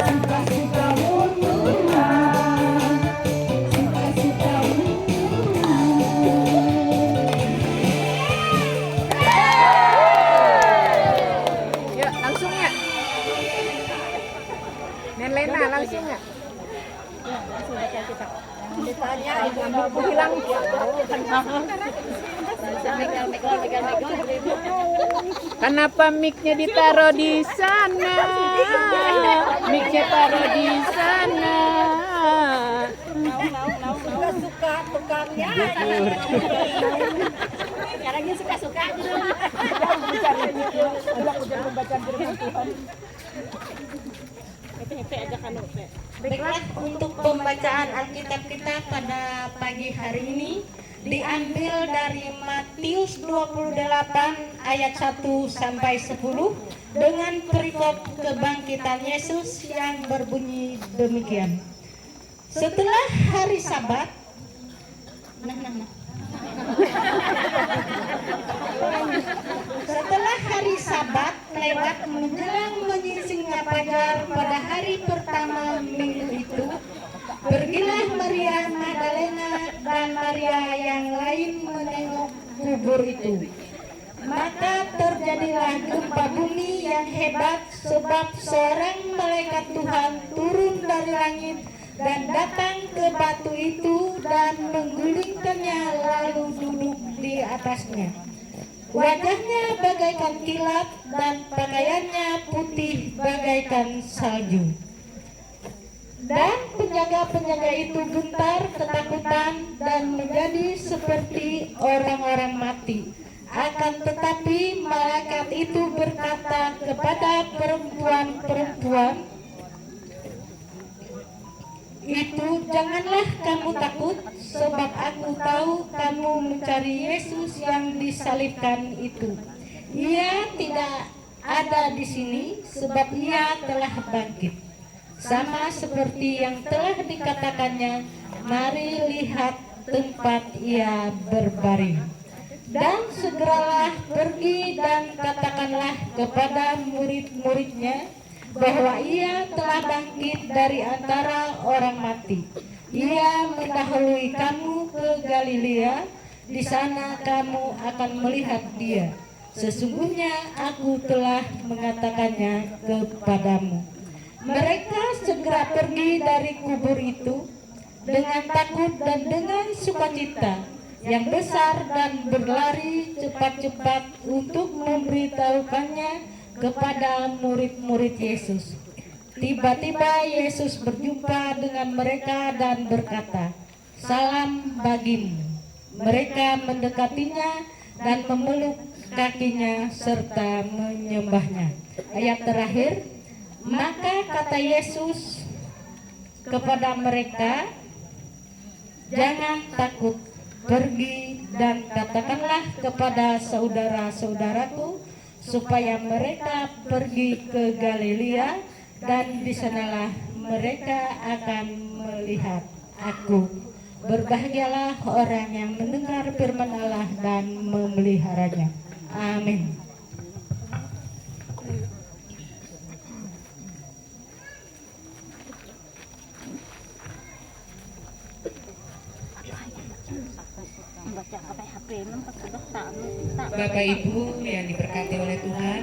suka-sukamu Tuhan, suka-sukamu Yuk, langsung ya. Nen Lena langsung ya. Hilang. Kenapa mic-nya ditaruh di sana? Mic-nya taruh di sana. Suka-suka tukangnya. Caranya suka-suka. Baiklah, untuk pembacaan Alkitab kita pada pagi hari ini diambil dari Matius 28 ayat 1 sampai 10 dengan perikop kebangkitan Yesus yang berbunyi demikian. Setelah hari Sabat, setelah hari Sabat lewat menjelang menyingsingnya fajar pada hari pertama minggu itu, pergilah Maria Magdalena dan Maria yang lain menengok kubur itu. Maka terjadilah gempa bumi yang hebat sebab seorang malaikat Tuhan turun dari langit dan datang ke batu itu dan menggulingkannya lalu duduk di atasnya. Wajahnya bagaikan kilat dan pakaiannya putih bagaikan salju. Dan penjaga-penjaga itu gentar ketakutan dan menjadi seperti orang-orang mati. Akan tetapi malaikat itu berkata kepada perempuan-perempuan itu, janganlah kamu takut, sebab aku tahu kamu mencari Yesus yang disalibkan itu. Ia tidak ada di sini, sebab ia telah bangkit. Sama seperti yang telah dikatakannya, mari lihat tempat ia berbaring. Dan segeralah pergi dan katakanlah kepada murid-muridnya bahwa ia telah bangkit dari antara orang mati. Ia mendahului kamu ke Galilea, di sana kamu akan melihat dia. Sesungguhnya aku telah mengatakannya kepadamu. Mereka segera pergi dari kubur itu dengan takut dan dengan sukacita yang besar dan berlari cepat-cepat untuk memberitahukannya kepada murid-murid Yesus. Tiba-tiba Yesus berjumpa dengan mereka dan berkata, "Salam bagimu." Mereka mendekatinya dan memeluk kakinya serta menyembahnya. Ayat terakhir, maka kata Yesus kepada mereka, "Jangan takut, pergi dan katakanlah kepada saudara-saudaraku supaya mereka pergi ke Galilea, dan di sanalah mereka akan melihat aku. Berbahagialah orang yang mendengar firman Allah dan memeliharanya." Amin. Bapak Ibu yang diberkati oleh Tuhan,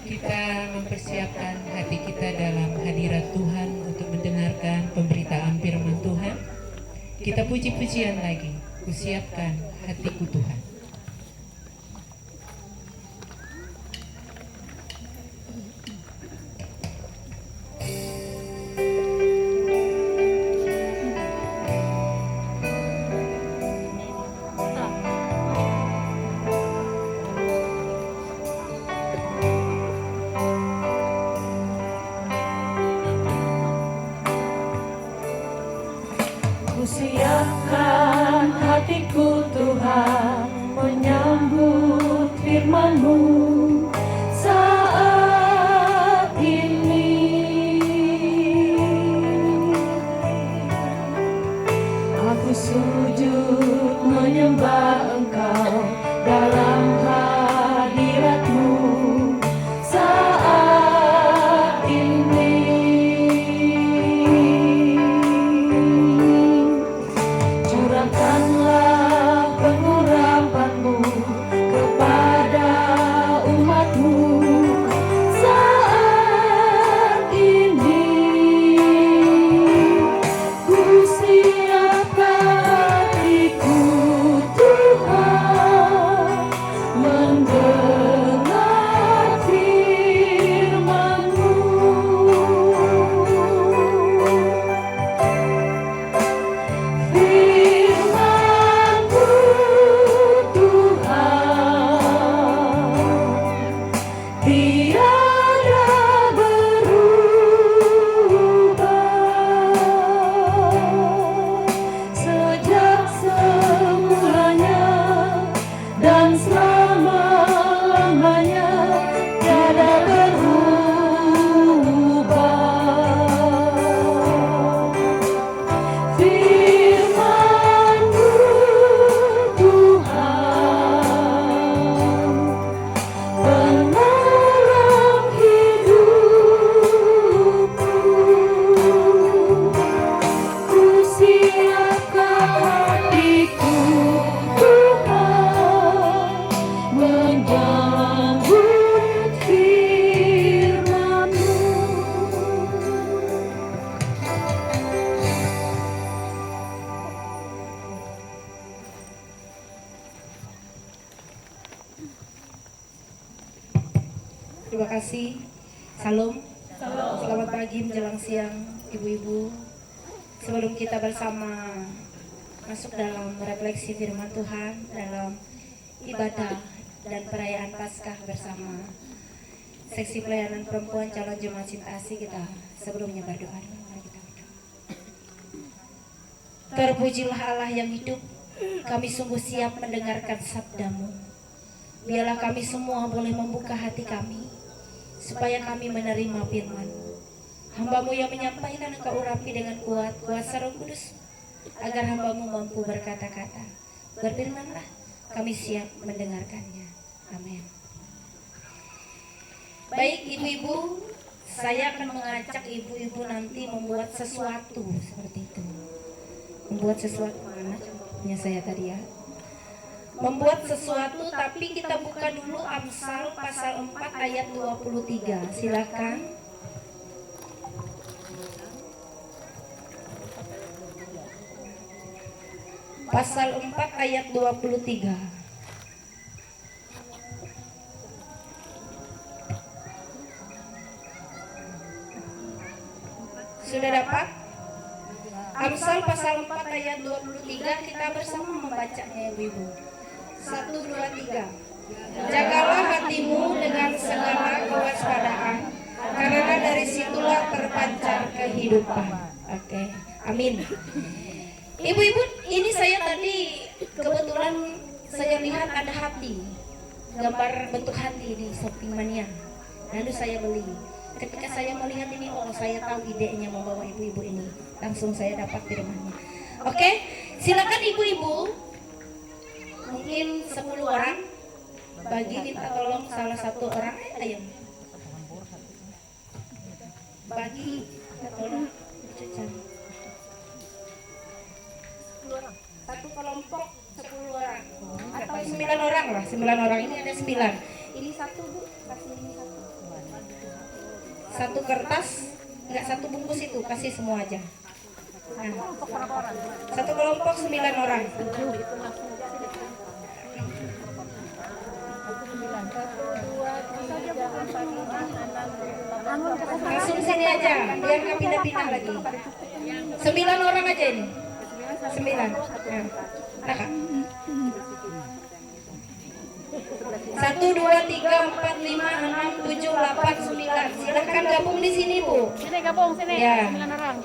kita mempersiapkan hati kita dalam hadirat Tuhan untuk mendengarkan pemberitaan firman Tuhan. Kita puji pujian lagi, kusiapkan hatiku Tuhan. Kusiapkan hatiku Tuhan menyambut firman-Mu saat ini. kasih. Salam. Selamat pagi menjelang siang ibu-ibu. Sebelum kita bersama masuk dalam refleksi firman Tuhan dalam ibadah dan perayaan Paskah bersama seksi pelayanan perempuan calon jemaat cinta asih, kita sebelumnya berdoa. Mari kita berdoa. Terpujilah Allah yang hidup, kami sungguh siap mendengarkan sabda-Mu. Biarlah kami semua boleh membuka hati kami supaya kami menerima firman. Hamba-Mu yang menyampaikan Engkau urapi dengan kuat kuasa Roh Kudus, agar hamba-Mu mampu berkata-kata. Berfirmanlah, kami siap mendengarkannya. Amin. Baik ibu-ibu, saya akan mengajak ibu-ibu nanti membuat sesuatu seperti itu. Membuat sesuatu, mana punya saya tadi ya. Membuat sesuatu, tapi kita buka dulu Amsal pasal 4 ayat 23. Silakan. Pasal 4 ayat 23. Sudah dapat? Amsal pasal 4 ayat 23, kita bersama membacanya ibu-ibu. 1, 2, 3. Jagalah hatimu dengan segala kewaspadaan, karena dari situlah terpancar kehidupan. Oke, amin. Ibu-ibu, ini saya tadi kebetulan saya lihat ada hati, gambar bentuk hati di Shopping Mania. Lalu saya beli. Ketika saya melihat ini, oh saya tahu idenya membawa ibu-ibu ini. Langsung saya dapat firmannya. Oke, silakan ibu-ibu. Mungkin 10 orang bagi minta tolong salah satu orang. Ayo bagi minta tolong satu kelompok 10 orang atau 9 orang lah, 9 orang. Ini ada 9. Ini satu Bu, kasih ini satu kertas, enggak satu bungkus itu, kasih semua aja. Nah, satu kelompok 9 orang. Langsung sini aja, biar nggak pindah-pindah lagi. 9 orang aja ini. 9. Nah, 1, 2, 3, 4, 5, 6, 7, 8, 9. Silahkan gabung di sini Bu. Sini gabung sini. Ya. 9 orang.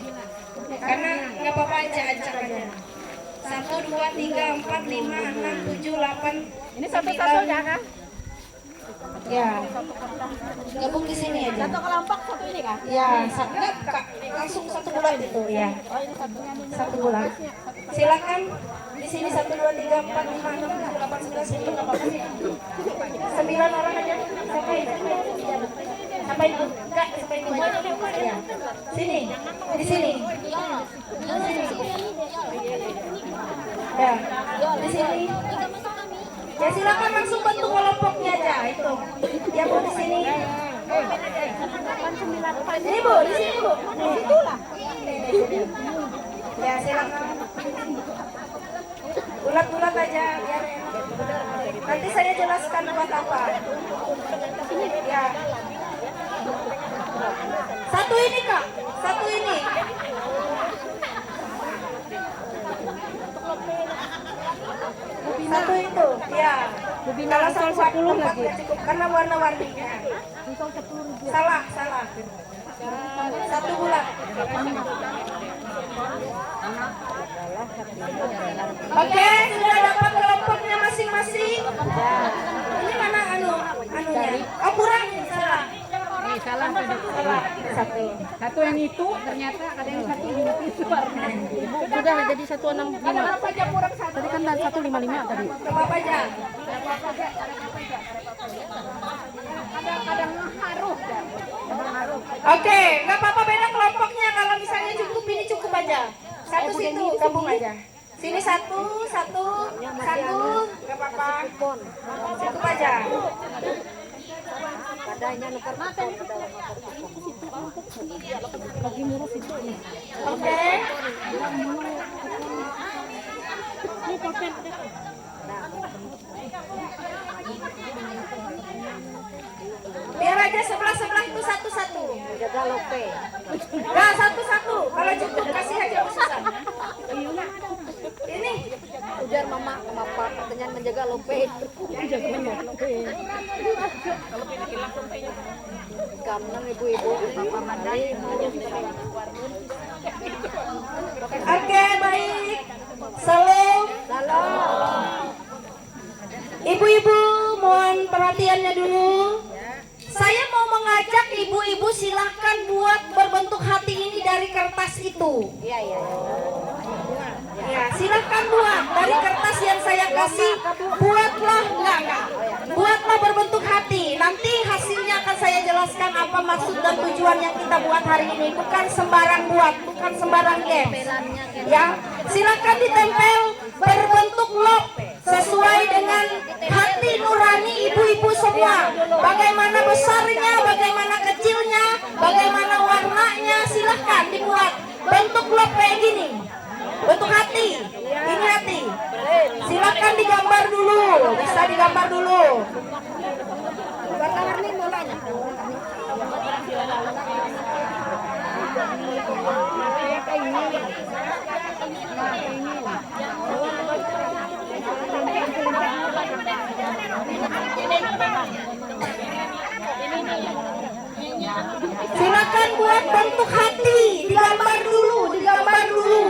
Karena nggak apa-apa aja acak aja. 1, 2, 3, 4, 5, 6, 7, 8. Ini satu-satu ya Kak? Ya. Gabung di sini aja. Satu kelompok satu ini Kak? Ya, enggak Kak. Langsung satu bulan itu ya. Satu bulan. Silakan di sini 1, 2, 3, 4, 5, 6, 7, 8, 9, 10 nggak apa-apa sih. 9 orang aja. Sampai itu. Enggak, sampai itu. Ya. Sini. Di sini. Ya. Di sini. Ya silakan langsung bantu kelompoknya aja itu. Ya Bu di sini. Ini Bu, di sini Bu. Itulah. Ya silakan. Bulat-bulat aja biar enak. Nanti saya jelaskan buat apa. Ya. Satu ini Kak, satu ini. Satu itu, ya. Kalau satu 10 lagi. Cukup karena warna-warninya. Salah. Satu bulan. Oke, sudah dapat kelompoknya masing-masing. Ini mana anunya? Oh kurang, salah. Salah. Satu yang itu ternyata ada yang satu ini warna. Sudah jadi 165. Tadi kan 155 tadi. Apa aja? Kadang-kadang ngaruh. Oke, nggak apa-apa beda kelompoknya. Kalau misalnya cukup ini cukup aja. Satu situ gabung aja. Sini satu, nggak apa-apa. Cukup aja. Oke. Biar aja sebelah-sebelah itu satu-satu. Nah, satu-satu. Kalau cukup kasih aja khususan. Ini Ujar mama sama papa katanya menjaga lope. Kamu ibu-ibu papa mandai. Oke, baik. Salam. Ibu-ibu, mohon perhatiannya dulu. Saya mau mengajak ibu-ibu silahkan buat berbentuk hati ini dari kertas itu. Ya, silahkan buat dari kertas yang saya kasih. Buatlah, buatlah berbentuk hati. Nanti hasilnya akan saya jelaskan apa maksud dan tujuan yang kita buat hari ini. Bukan sembarang buat, bukan sembarang game. Ya, silahkan ditempel berbentuk lop sesuai dengan hati nurani ibu-ibu semua. Bagaimana besarnya, bagaimana kecilnya, bagaimana warnanya, silahkan dibuat bentuk lop kayak gini. Bentuk hati, ini hati. Silahkan digambar dulu, bisa digambar dulu. Warna-warni mulanya. Silakan buat bentuk hati, digambar dulu, digambar dulu.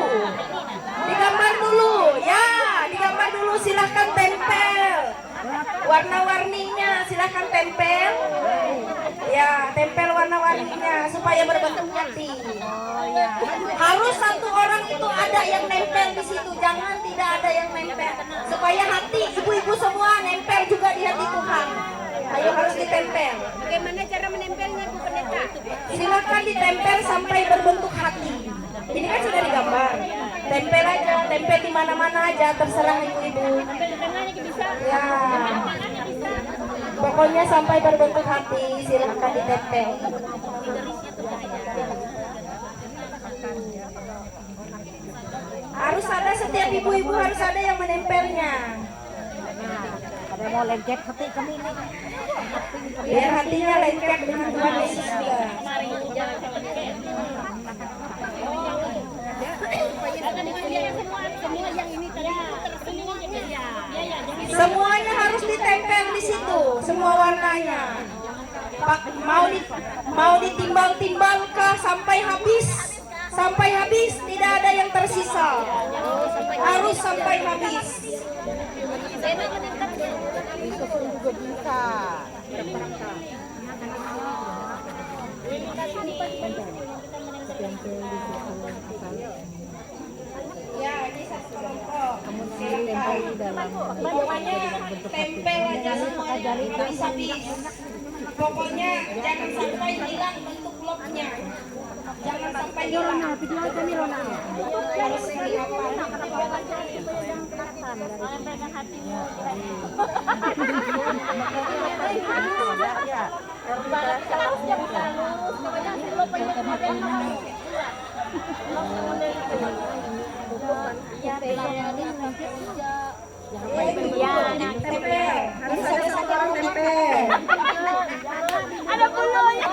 Digambar dulu, ya, digambar dulu, silahkan tempel. Warna-warninya silahkan tempel. Ya, tempel warna-warninya supaya berbentuk hati. Harus satu orang itu ada yang nempel di situ, jangan tidak ada yang nempel. Supaya hati ibu-ibu semua nempel juga di hati Tuhan. Ayo harus ditempel. Bagaimana cara menempelnya Bu Pendeta? Silakan ditempel sampai berbentuk hati. Ini kan sudah digambar. Tempel aja, tempel di mana-mana aja, terserah ibu-ibu. Ya. Pokoknya sampai berbentuk hati, silakan ditempel. Harus ada, setiap ibu-ibu harus ada yang menempelnya. Ada mau lengket hati kami ini. Biar hatinya lengket dengan Tuhan Yesus juga. Semuanya harus ditempel di situ, semua warnanya. Mau ditimbal-timbal kah sampai habis? Sampai habis, tidak ada yang tersisa. Harus sampai habis. Ya, ini satu kelompok. Pokoknya tempel aja semuanya habis. Pokoknya jangan sampai hilang bentuk bloknya. Jangan sampai hilang. Harus harus ada satu orang tempel. Ada bulunya.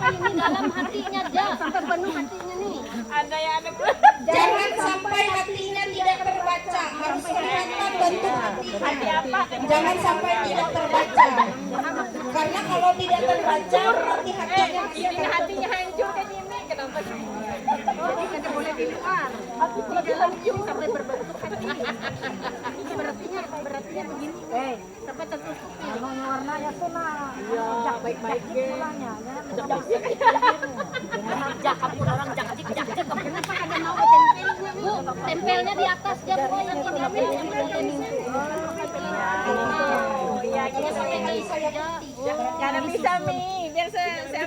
Ini dalam hatinya aja. Sampai penuh hatinya nih. Ada yang ada bulu. Jangan sampai hatinya tidak terbaca. Harus kelihatan bentuk hatinya. Jangan sampai tidak terbaca. Karena kalau tidak terbaca berarti hatinya Ini hatinya hancur kayak gini. Kenapa sih? Jadi tidak boleh di luar. Hati tidak hancur sampai berbentuk hati. Ini berartinya begini. Sampai tertutup ya. Warnanya tuh nah. Iya, baik-baik mulanya. Jangan orang jakik. Kenapa ada mau tempelnya? Bu, tempelnya di atas dia Bu yang ini. Jangan bisa Mi, biar saya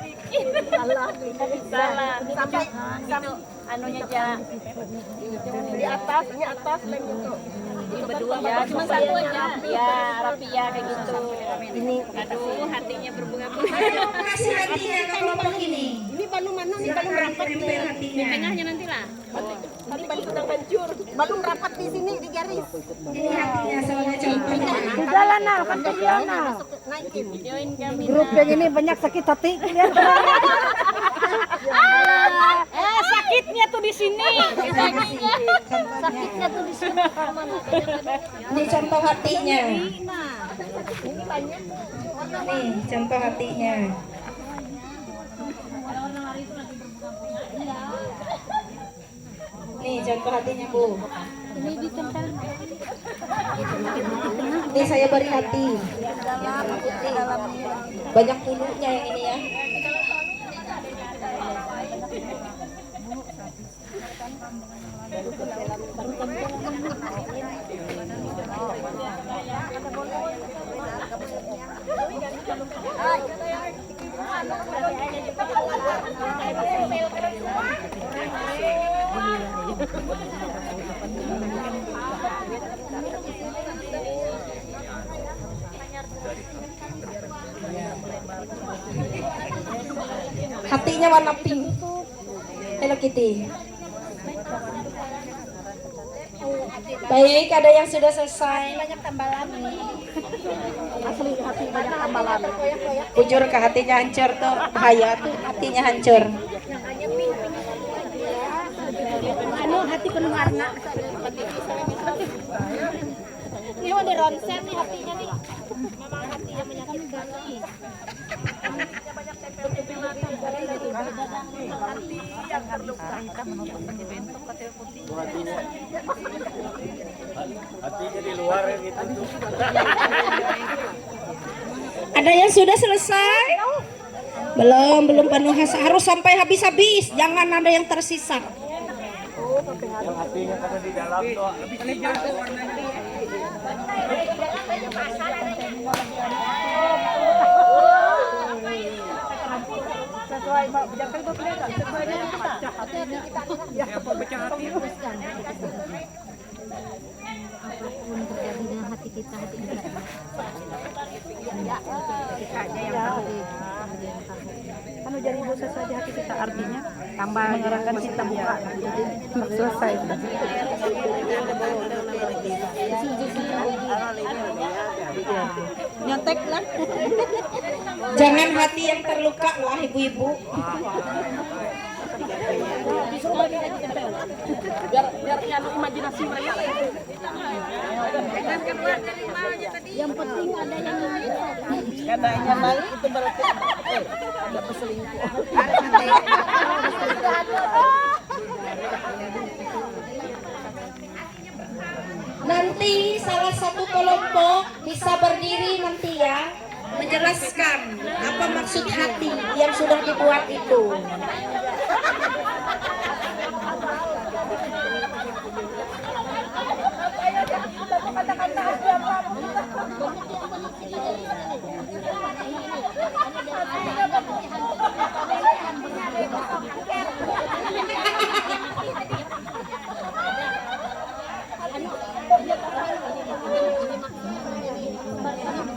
bikin. Salah. Sampai anunya aja. Di atas, ini atas lagi itu. Berdua ya, cuma satu aja. Ya, rapi ya kayak gitu. Ini aduh hatinya berbunga-bunga. kasih hatinya ke kelompok ini. Ini balon mana nih balon rapat Tempel hatinya. di tengahnya nanti lah. Tadi balon sudah hancur. Balon rapat di sini di garis. Ini hatinya soalnya contohnya. Sudahlah Nal, kan video Nal. Grup yang ini banyak sakit hati. Sakitnya tuh di sini. Sakitnya tuh di sini. Ini contoh hatinya. Nih contoh hatinya. Nih contoh hatinya Bu. Ini saya beri hati. Banyak bulunya yang ini ya. Hatinya warna pink. Hello Kitty. Baik, ada yang sudah selesai. Banyak tambalan nih. Asli hati banyak tambalan. Bujur ke hatinya hancur tuh, bahaya tuh hatinya hancur. Anu hati penuh warna. Ini mau di ronsen nih hatinya nih. Memang hati yang menyakitkan nih. Hati yang terluka. Hatinya di luar gitu. Ada yang sudah selesai? Belum penuh, harus sampai habis-habis, jangan ada yang tersisa. Yang hatinya karena di dalam tuh. Sesuai jangan itu kelihatan sesuai dengan kita. Ya, pecah hati. Apapun terjadi dengan hati kita, hati kita. Ya, kita aja yang tahu. Kan jadi dosa saja hati kita, artinya tambah mengerahkan cinta buka. Selesai. Nyontek lah. Jangan hati yang terluka lah ibu-ibu. Biar anu imajinasi mereka. Yang penting ada yang Katanya baik itu berarti ada peselingkuh. Nanti salah satu kelompok bisa berdiri nanti ya, menjelaskan apa maksud hati yang sudah dibuat itu.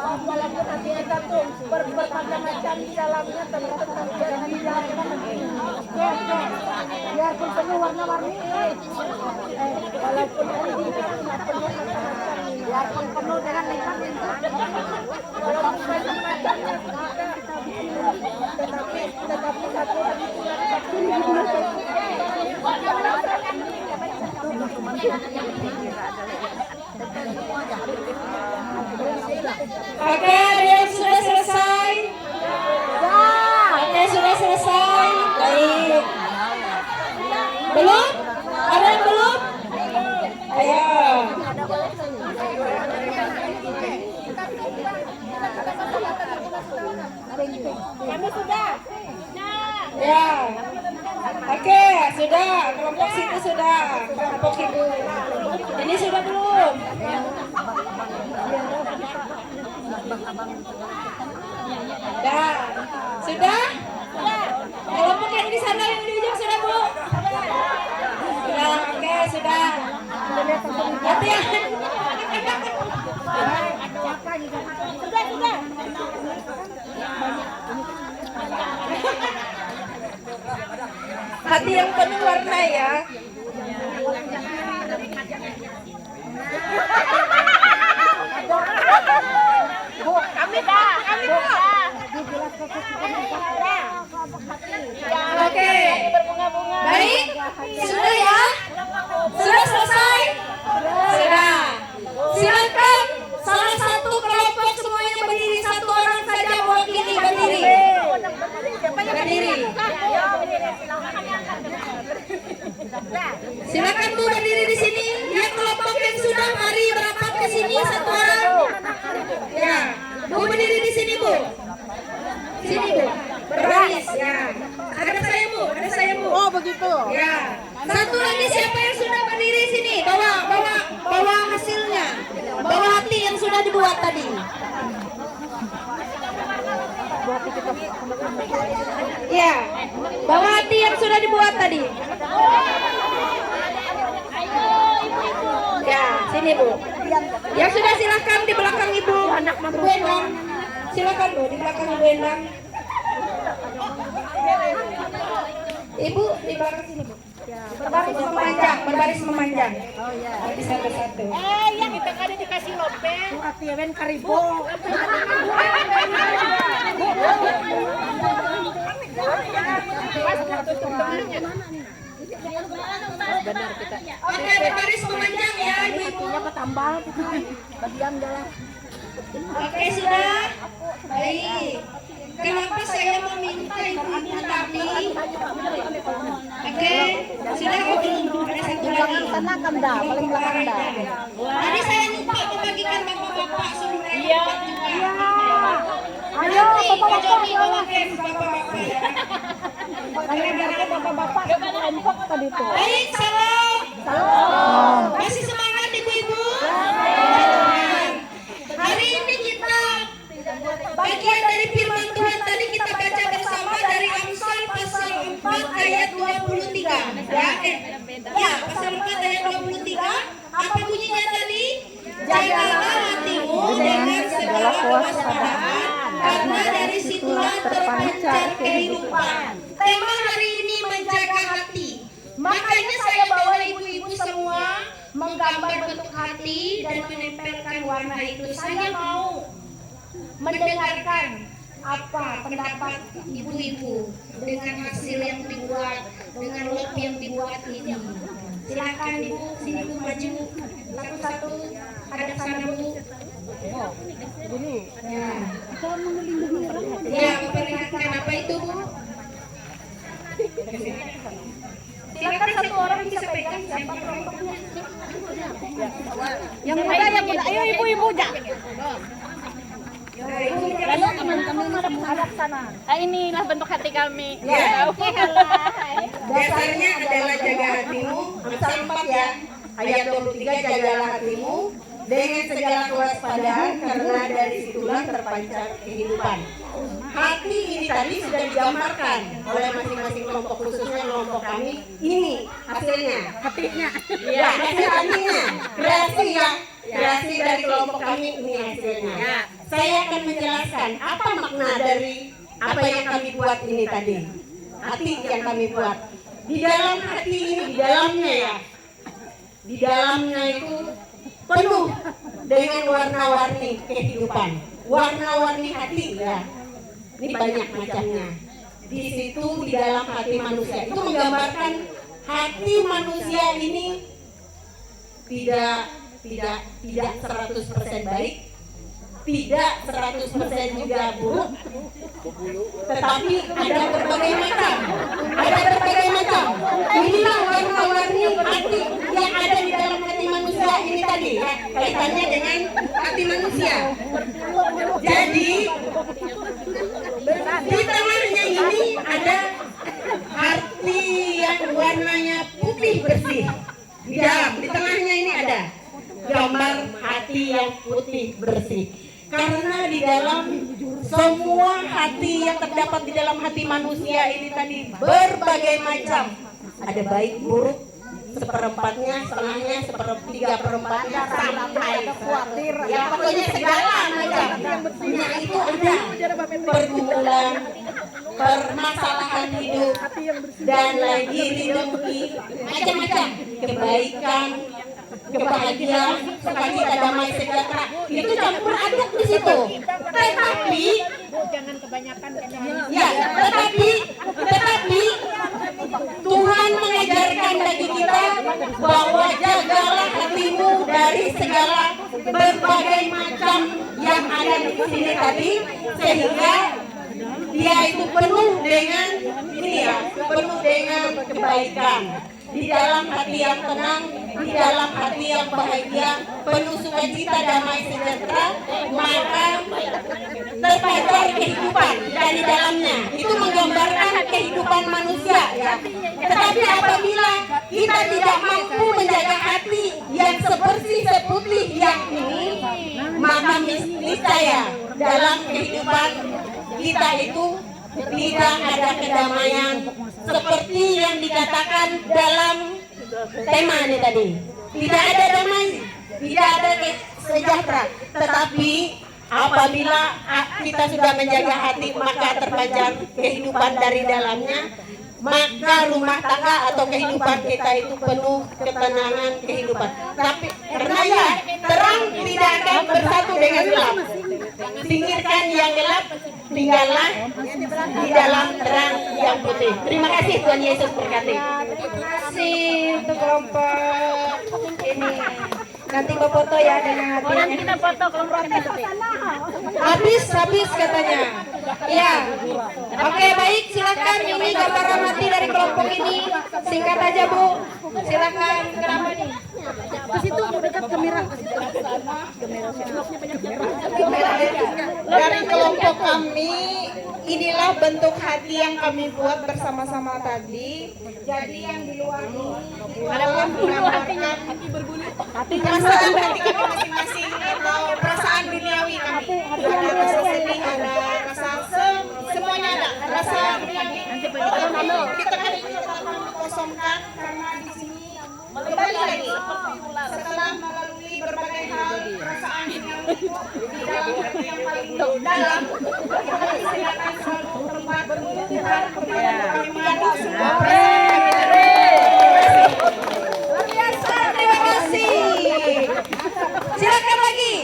walaupun nanti kita tuh bermacam-macam di dalamnya tentang di dalamnya biarpun penuh warna-warni walaupun penuh macam-macam biarpun penuh dengan lintang-lintang walaupun macam-macamnya tetapi satu Oke, ada yang sudah selesai? Oke, sudah selesai. Baik. Belum? Ada yang belum? Ayo. kami sudah Ya. Oke, sudah. Kelompok situ sudah. Kelompok ibu. Ini sudah belum? Dah. Sudah? Kelompok yang di sana yang di ujung sudah, Bu? Sudah. Oke, sudah. Hati-hati. sudah Hati yang penuh warna ya. Oke. Baik. Sudah ya? Sudah selesai? Sudah. Silakan salah satu kelompok semuanya berdiri, satu orang saja mewakili berdiri. Berdiri. Silakan Bu berdiri di sini. Yang kelompok yang sudah mari merapat ke sini satu orang. Ya, Bu berdiri di sini Bu. Sini Bu. Berbaris ya. Ada saya Bu, ada saya Bu. Oh begitu. Ya. Satu lagi siapa yang sudah berdiri sini? Bawa hasilnya. Bawa hati yang sudah dibuat tadi. Ya. Bawa hati yang sudah dibuat tadi. Ya, sini Bu. Yang sudah silakan di belakang Ibu. Ibu Endang. Silakan Bu di belakang Ibu Endang. Ibu di belakang sini Bu. Berbaris memanjang. Oh iya. Nanti satu-satu. Yang kita kada dikasih lope. Atiwen karibu. Oke, berbaris memanjang ya Ibu. Ketambal bagian jalan. Oke, sudah. Baik. Kenapa saya meminta ibu-ibu tadi? Oke, sudah belum? Ada satu lagi. Paling belakang dah. Tadi saya lupa membagikan bapak-bapak suruh juga. Ayo, Pak Joni bawa cake bapak-bapak ya. bapak-bapak kelompok tadi tuh. Baik, salam. Masih semangat ibu-ibu? Semangat. Hari ini kita bagian dari firman Tuhan tadi kita baca bersama dari Amsal pasal 4 ayat 23. Ya, pasal 4 ayat 23. Apa bunyinya tadi? Jagalah hatimu dengan segala kewaspadaan, karena dari situlah terpancar kehidupan. Tema hari ini menjaga hati. Makanya saya bawa ibu-ibu semua menggambar bentuk hati dan menempelkan warna itu. Saya mau mendengarkan apa pendapat ibu-ibu dengan hasil yang dibuat, dengan lot yang dibuat ini. Silakan Ibu, sini Bu maju. Satu-satu hadap sana Bu. Ya. Ya, memperlihatkan apa itu Bu? Silakan satu orang bisa pegang siapa kelompoknya. Yang muda. Ayo ibu-ibu dah. Lalu teman-teman menghadap sana. Inilah bentuk hati kami. Ya. Dasarnya adalah jaga hatimu. Amsal 4 ya. Ayat 23, jagalah hatimu dengan segala kewaspadaan, karena dari situlah terpancar kehidupan. Hati ini tadi sudah digambarkan oleh masing-masing kelompok, khususnya kelompok kami. Ini hasilnya. Hatinya. Ya, hasil hatinya. Kreasi ya. Kreasi dari kelompok kami ini hasilnya. Saya akan menjelaskan apa makna dari apa yang kami buat ini tadi. Hati yang kami buat. Di dalam hati ini, di dalamnya ya. Di dalamnya itu penuh dengan warna-warni kehidupan. Warna-warni hati ya. Ini banyak macamnya. Di situ di dalam hati manusia itu menggambarkan hati manusia ini tidak 100% baik, tidak 100% juga buruk, tetapi ada berbagai macam. Inilah warna-warni hati yang ada di dalam hati manusia ini tadi ya, kaitannya dengan hati manusia. Jadi di tengahnya ini ada hati yang warnanya putih bersih. Di tengahnya ini ada gambar hati yang putih bersih. Karena di dalam semua hati yang terdapat di dalam hati manusia ini tadi berbagai macam. Ada baik buruk, seperempatnya, setengahnya, sepertiga, perempatnya, sampai ya pokoknya segala macam. Nah itu ada pergumulan, permasalahan hidup, dan lain iri dengki, macam-macam kebaikan, kebahagiaan, sukacita, damai, sejahtera. Itu campur aduk di situ. Tetapi ya, tetapi Tuhan mengajarkan bagi kita bahwa jagalah hatimu dari segala berbagai macam yang ada di sini tadi, sehingga dia itu penuh dengan penuh dengan kebaikan. Di dalam hati yang tenang, di dalam hati yang bahagia, penuh sukacita, damai, sejahtera, maka terpancar kehidupan dari dalamnya. Itu menggambarkan kehidupan manusia, ya. Tetapi apabila kita tidak mampu menjaga hati yang sebersih seputih yang ini, maka niscaya dalam kehidupan kita itu tidak ada kedamaian seperti yang dikatakan dalam tema ini tadi. Tidak ada damai, tidak ada sejahtera. Tetapi apabila kita sudah menjaga hati, maka terpancar kehidupan dari dalamnya, maka rumah tangga atau kehidupan kita itu penuh ketenangan kehidupan. Tapi karena ya terang tidak akan bersatu dengan gelap. Singkirkan yang gelap, tinggallah di dalam terang yang putih. Terima kasih, Tuhan Yesus berkati. Terima kasih untuk kelompok ini. Nanti foto ya dengan hatinya. Nanti kita foto kelompok nanti. Habis katanya. Ya. Oke, baik, silakan ini gambaran hati dari kelompok ini. Singkat aja, Bu. Silakan. Kenapa nih? Ke situ mau dekat kamera. Dari kelompok kami, inilah bentuk hati yang kami buat bersama-sama tadi. Jadi yang di luar ini menggambarkan perasaan hati kami masing-masing atau perasaan duniawi kami. Ada rasa sedih, ada rasa semuanya ada. Rasa duniawi. Kita kan ini kosongkan karena di sini kembali lagi setelah melalui berbagai hal perasaan duniawi di dalam hati yang paling dalam, kita disediakan selalu tempat bertemu Tuhan kepada kami mengadu semua perasaan kami. Luar biasa, terima kasih. Silakan lagi.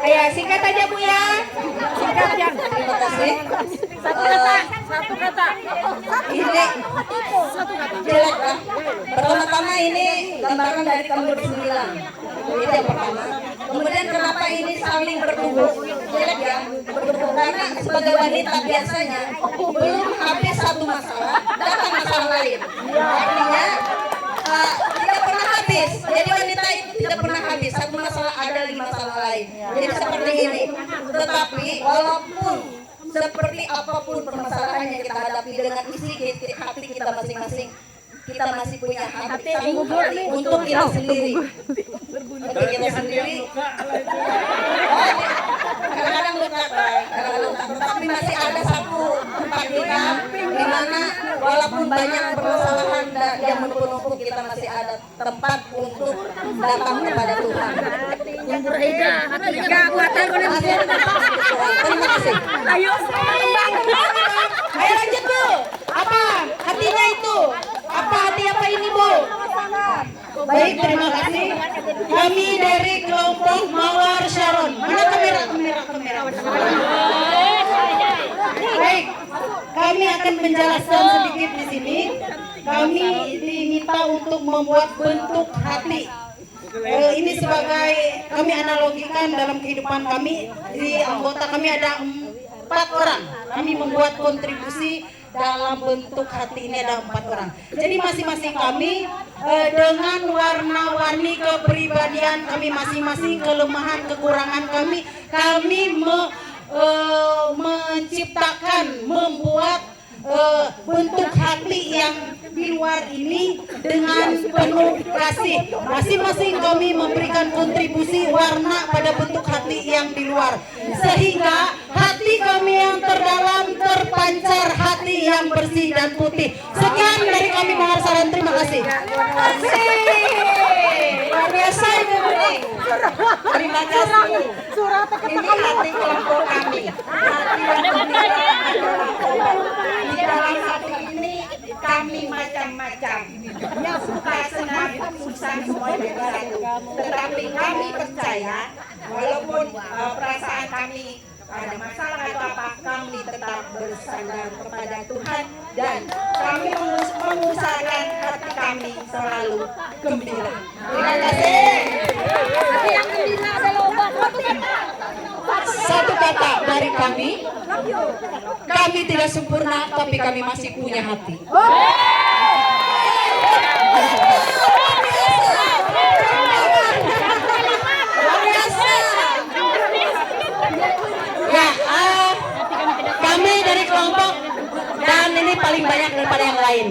Ayo singkat aja Bu ya. Singkat aja. Terima kasih. Satu kata. Ini jelek lah. Pertama-tama ini gambaran dari Tambur 9. Itu yang pertama. Kemudian kenapa ini saling bertubuh? Jelek ya, bertubuh karena sebagai wanita biasanya belum habis satu masalah, datang masalah lain. Artinya tidak pernah habis. Jadi wanita itu tidak pernah habis. Satu masalah ada 5 masalah lain. Jadi seperti ini. Tetapi walaupun seperti apapun permasalahan yang kita hadapi dengan isi hati kita masing-masing, kita masih punya hati untuk kita sendiri. Untuk kita sendiri. Kadang-kadang luka, tapi masih ada satu tempat kita di mana walaupun banyak permasalahan yang menumpuk, kita masih ada tempat untuk datang kepada Tuhan. Yang berbeda hatinya kuatan Terima kasih. Ayo Ayo lanjut Bu. Apa hatinya itu? Apa hati apa ini Bu? Baik, terima kasih. Kami dari kelompok Mawar Sharon. Mana kamera? Baik, kami akan menjelaskan sedikit di sini. Kami diminta untuk membuat bentuk hati. Ini sebagai kami analogikan dalam kehidupan kami. Di anggota kami ada 4 orang. Kami membuat kontribusi dalam bentuk hati ini ada 4 orang. Jadi masing-masing kami dengan warna-warni kepribadian kami masing-masing, kelemahan, kekurangan kami menciptakan, membuat bentuk hati yang di luar ini dengan penuh kasih. Masing-masing kami memberikan kontribusi warna pada bentuk hati yang di luar, sehingga hati kami yang terdalam terpancar hati yang bersih dan putih. Sekian dari kami Mawar Sharon, terima kasih. Luar biasa Ibu Budi. Terima kasih. Ini hati kelompok kami. Di dalam hati ini kami macam-macam. Yang suka senang, susah, semua jadi satu. Tetapi kami percaya walaupun perasaan kami ada masalah atau apa, kami tetap bersandar kepada Tuhan dan kami mengusahakan hati kami selalu gembira. Terima kasih. Hati yang gembira adalah obat. Satu kata dari kami tidak sempurna tapi kami masih punya hati. Ya, kami dari kelompok dan ini paling banyak daripada yang lain.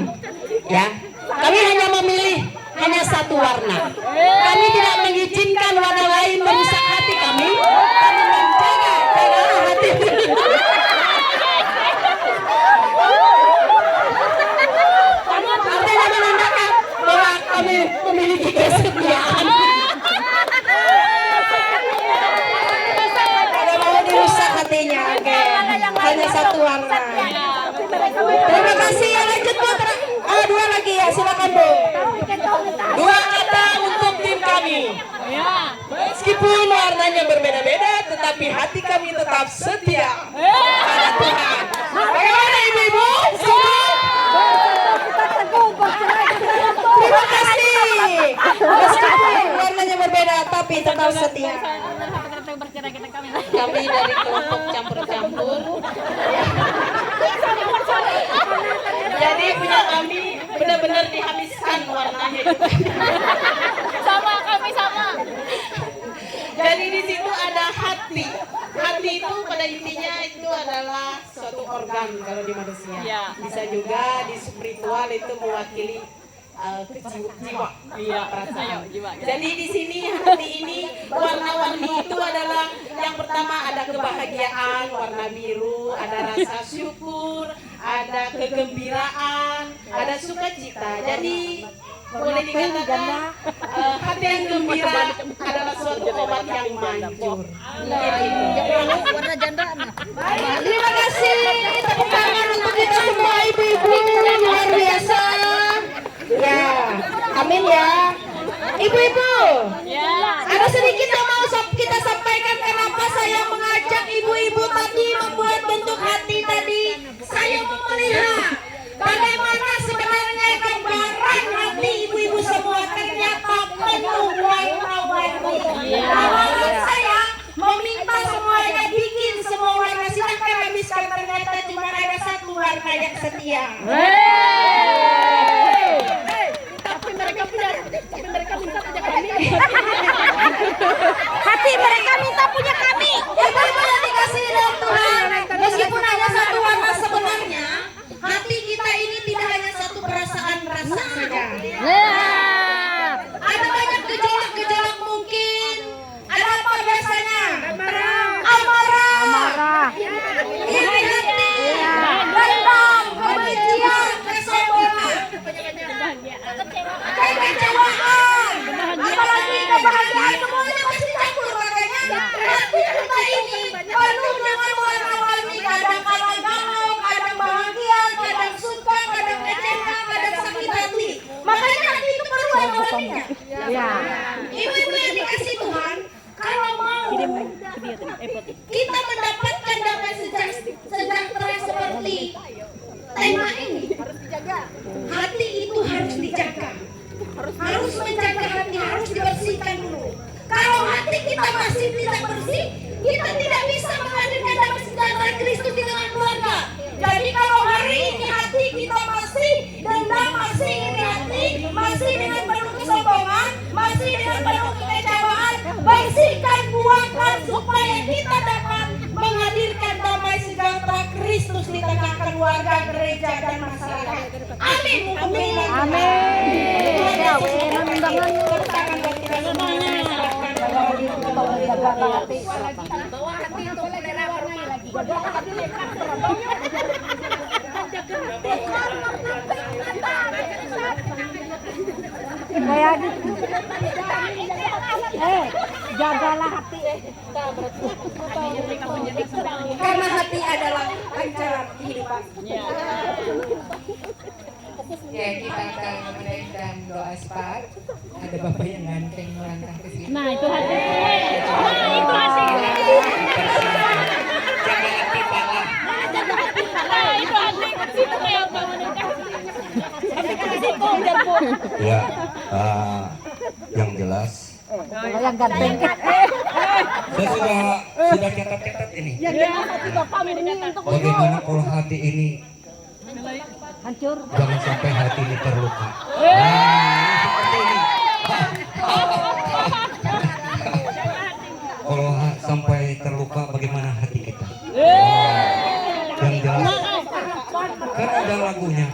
Ya, kami hanya memilih hanya satu warna. Kami tidak mengizinkan warna lain merusak hati kami. Kami menjaga hati. Artinya menandakan bahwa kami memiliki kesetiaan. Kalau mau dirusak hatinya, oke. Hanya satu warna. Terima kasih. Yang lanjut Bu. Dua lagi ya, silakan Bu. Dua kata untuk tim kami. Meskipun warnanya berbeda-beda, tetapi hati kami tetap setia pada Tuhan. Bagaimana ibu-ibu? Terima kasih. Meskipun warnanya berbeda, tapi tetap setia. Kami dari kelompok campur-campur. Jadi punya kami benar-benar dihabiskan warnanya. Sama kami sama. Jadi di situ ada hati. Hati itu pada intinya itu adalah suatu organ kalau di manusia. Bisa juga di spiritual itu mewakili jiwa, perasaan. Jadi di sini hati ini warna-warni itu adalah yang pertama ada kebahagiaan warna biru, ada rasa syukur, ada kegembiraan, ada sukacita. Jadi boleh dikatakan hati yang gembira adalah suatu obat yang manjur. Warna janda. Terima kasih. Tepuk tangan untuk kita semua ibu-ibu luar biasa. Ya, amin ya. Ibu-ibu, ada sedikit yang mau kita sampaikan kenapa saya mengajak ibu-ibu tadi membuat bentuk hati tadi. Saya mau melihat bagaimana sebenarnya gambaran hati ibu-ibu semua ternyata penuh warna-warni. Awalnya saya meminta semuanya bikin semua warna, silahkan habiskan, ternyata cuma ada satu warna yang setia. Hati mereka minta punya kami. Ibu-ibu yang dikasihi dalam Tuhan, meskipun hanya satu warna sebenarnya, hati kita ini tidak hanya satu perasaan rasa saja. Ada banyak gejolak-gejolak mungkin. Ada apa biasanya? Amarah. Iri hati. Dendam, kebencian, kesombongan. Kekecewaan. Apalagi kebahagiaan, semuanya pasti campur. Makanya hati kita ini penuh dengan warna-warni. Kadang-kadang galau, kadang bahagia, kadang suka, kadang kecewa, kadang sakit hati. Makanya hati itu perlu warna-warninya. Ibu-ibu yang dikasih Tuhan, kalau mau kita mendapatkan damai sejahtera seperti tema ini, hati itu harus dijaga. Harus menjaga hati, harus dibersihkan dulu. Kalau hati kita masih tidak bersih, kita tidak bisa menghadirkan damai sejahtera Kristus di tengah keluarga. Jadi kalau hari ini hati kita masih dendam, masih iri hati, masih dengan penuh kesombongan, masih dengan penuh kekecewaan, bersihkan, buangkan supaya kita dapat menghadirkan damai sejahtera Kristus di tengah keluarga, gereja dan masyarakat. Amin. Jagalah hati. Karena hati adalah pancaran kehidupan. Ya, kita akan menaikkan doa sepat. Ada bapak yang ganteng melangkah ke sini. Nah, itu hati. Nah, itu hati. Jaga hati malah. Nah, itu hati. Situ kayak mau menikah. Ke situ, Jarpo. Ya, yang jelas. Yang ganteng. Saya sudah catat ini. Hati Bapak ini untuk Bagaimana kalau hati ini hancur. jangan sampai hati ini terluka. Nah, seperti ini. Kalau sampai terluka, bagaimana hati kita? Yang jelas, kan ada lagunya.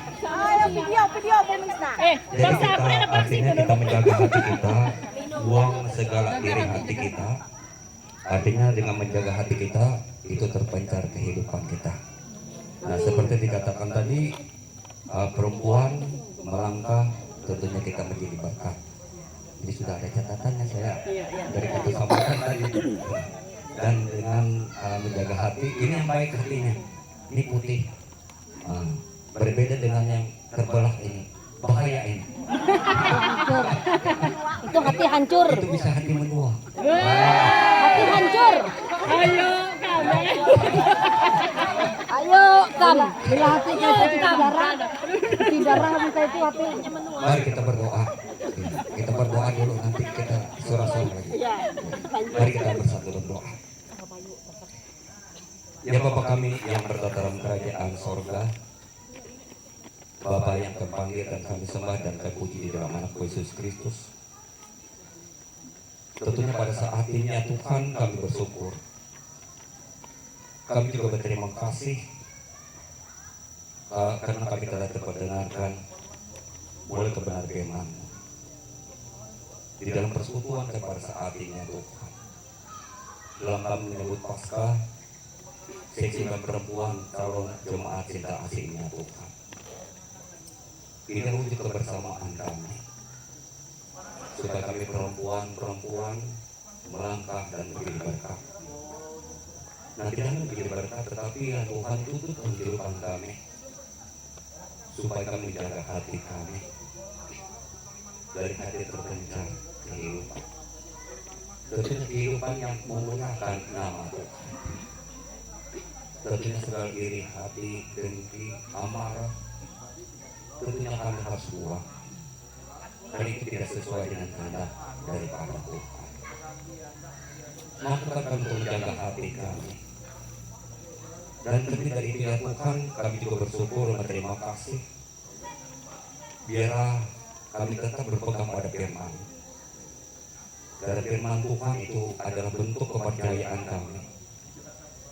Video pemirsa. Jadi kita artinya kita menjaga hati kita, buang segala iri hati kita. Artinya dengan menjaga hati kita, itu terpancar kehidupan kita. Nah, seperti dikatakan tadi, perempuan melangkah, tentunya kita menjadi berkat. Jadi sudah ada catatannya saya dari kata sampaikan tadi. Dan dengan menjaga hati, ini yang baik hatinya, ini putih. Berbeda dengan yang terbelah ini, bahaya ini. Itu hati hancur. Itu bisa hati menua. Hati hancur. Ayo, Kam. Bila hati kita itu darah minta itu hati. Mari kita berdoa. Kita berdoa dulu, nanti kita surah-surah lagi. Mari kita bersatu berdoa. Ya Bapa kami yang berada dalam kerajaan sorga, Bapa yang terpanggil dan kami sembah dan kami puji di dalam anak Yesus Kristus. Tentunya pada saat ini ya Tuhan kami bersyukur. Kami juga berterima kasih karena kami telah terdengarkan oleh kebenaran firman-Mu. Di dalam persekutuan pada saat ini ya Tuhan. Dalam kami menyebut Paskah, seksi dan perempuan calon jemaat cinta asingnya Tuhan. Ini wujud kebersamaan kami, supaya kami perempuan melangkah dan menjadi berkat. Nah, tidak hanya menjadi berkat, tetapi ya Tuhan tutup kehidupan kami, supaya kami menjaga hati kami dari hati terpencar kehidupan. Tentunya kehidupan yang menggunakan nama Tuhan. Tentunya segala iri hati, dengki, amarah, tentunya kami harus buang. Karena itu tidak sesuai dengan kehendak daripada Tuhan. Mampukan kami untuk menjaga hati kami. Dan lebih dari itu ya Tuhan, kami juga bersyukur dan berterima kasih. Biarlah kami tetap berpegang pada firman. Dan firman Tuhan itu adalah bentuk kepercayaan kami.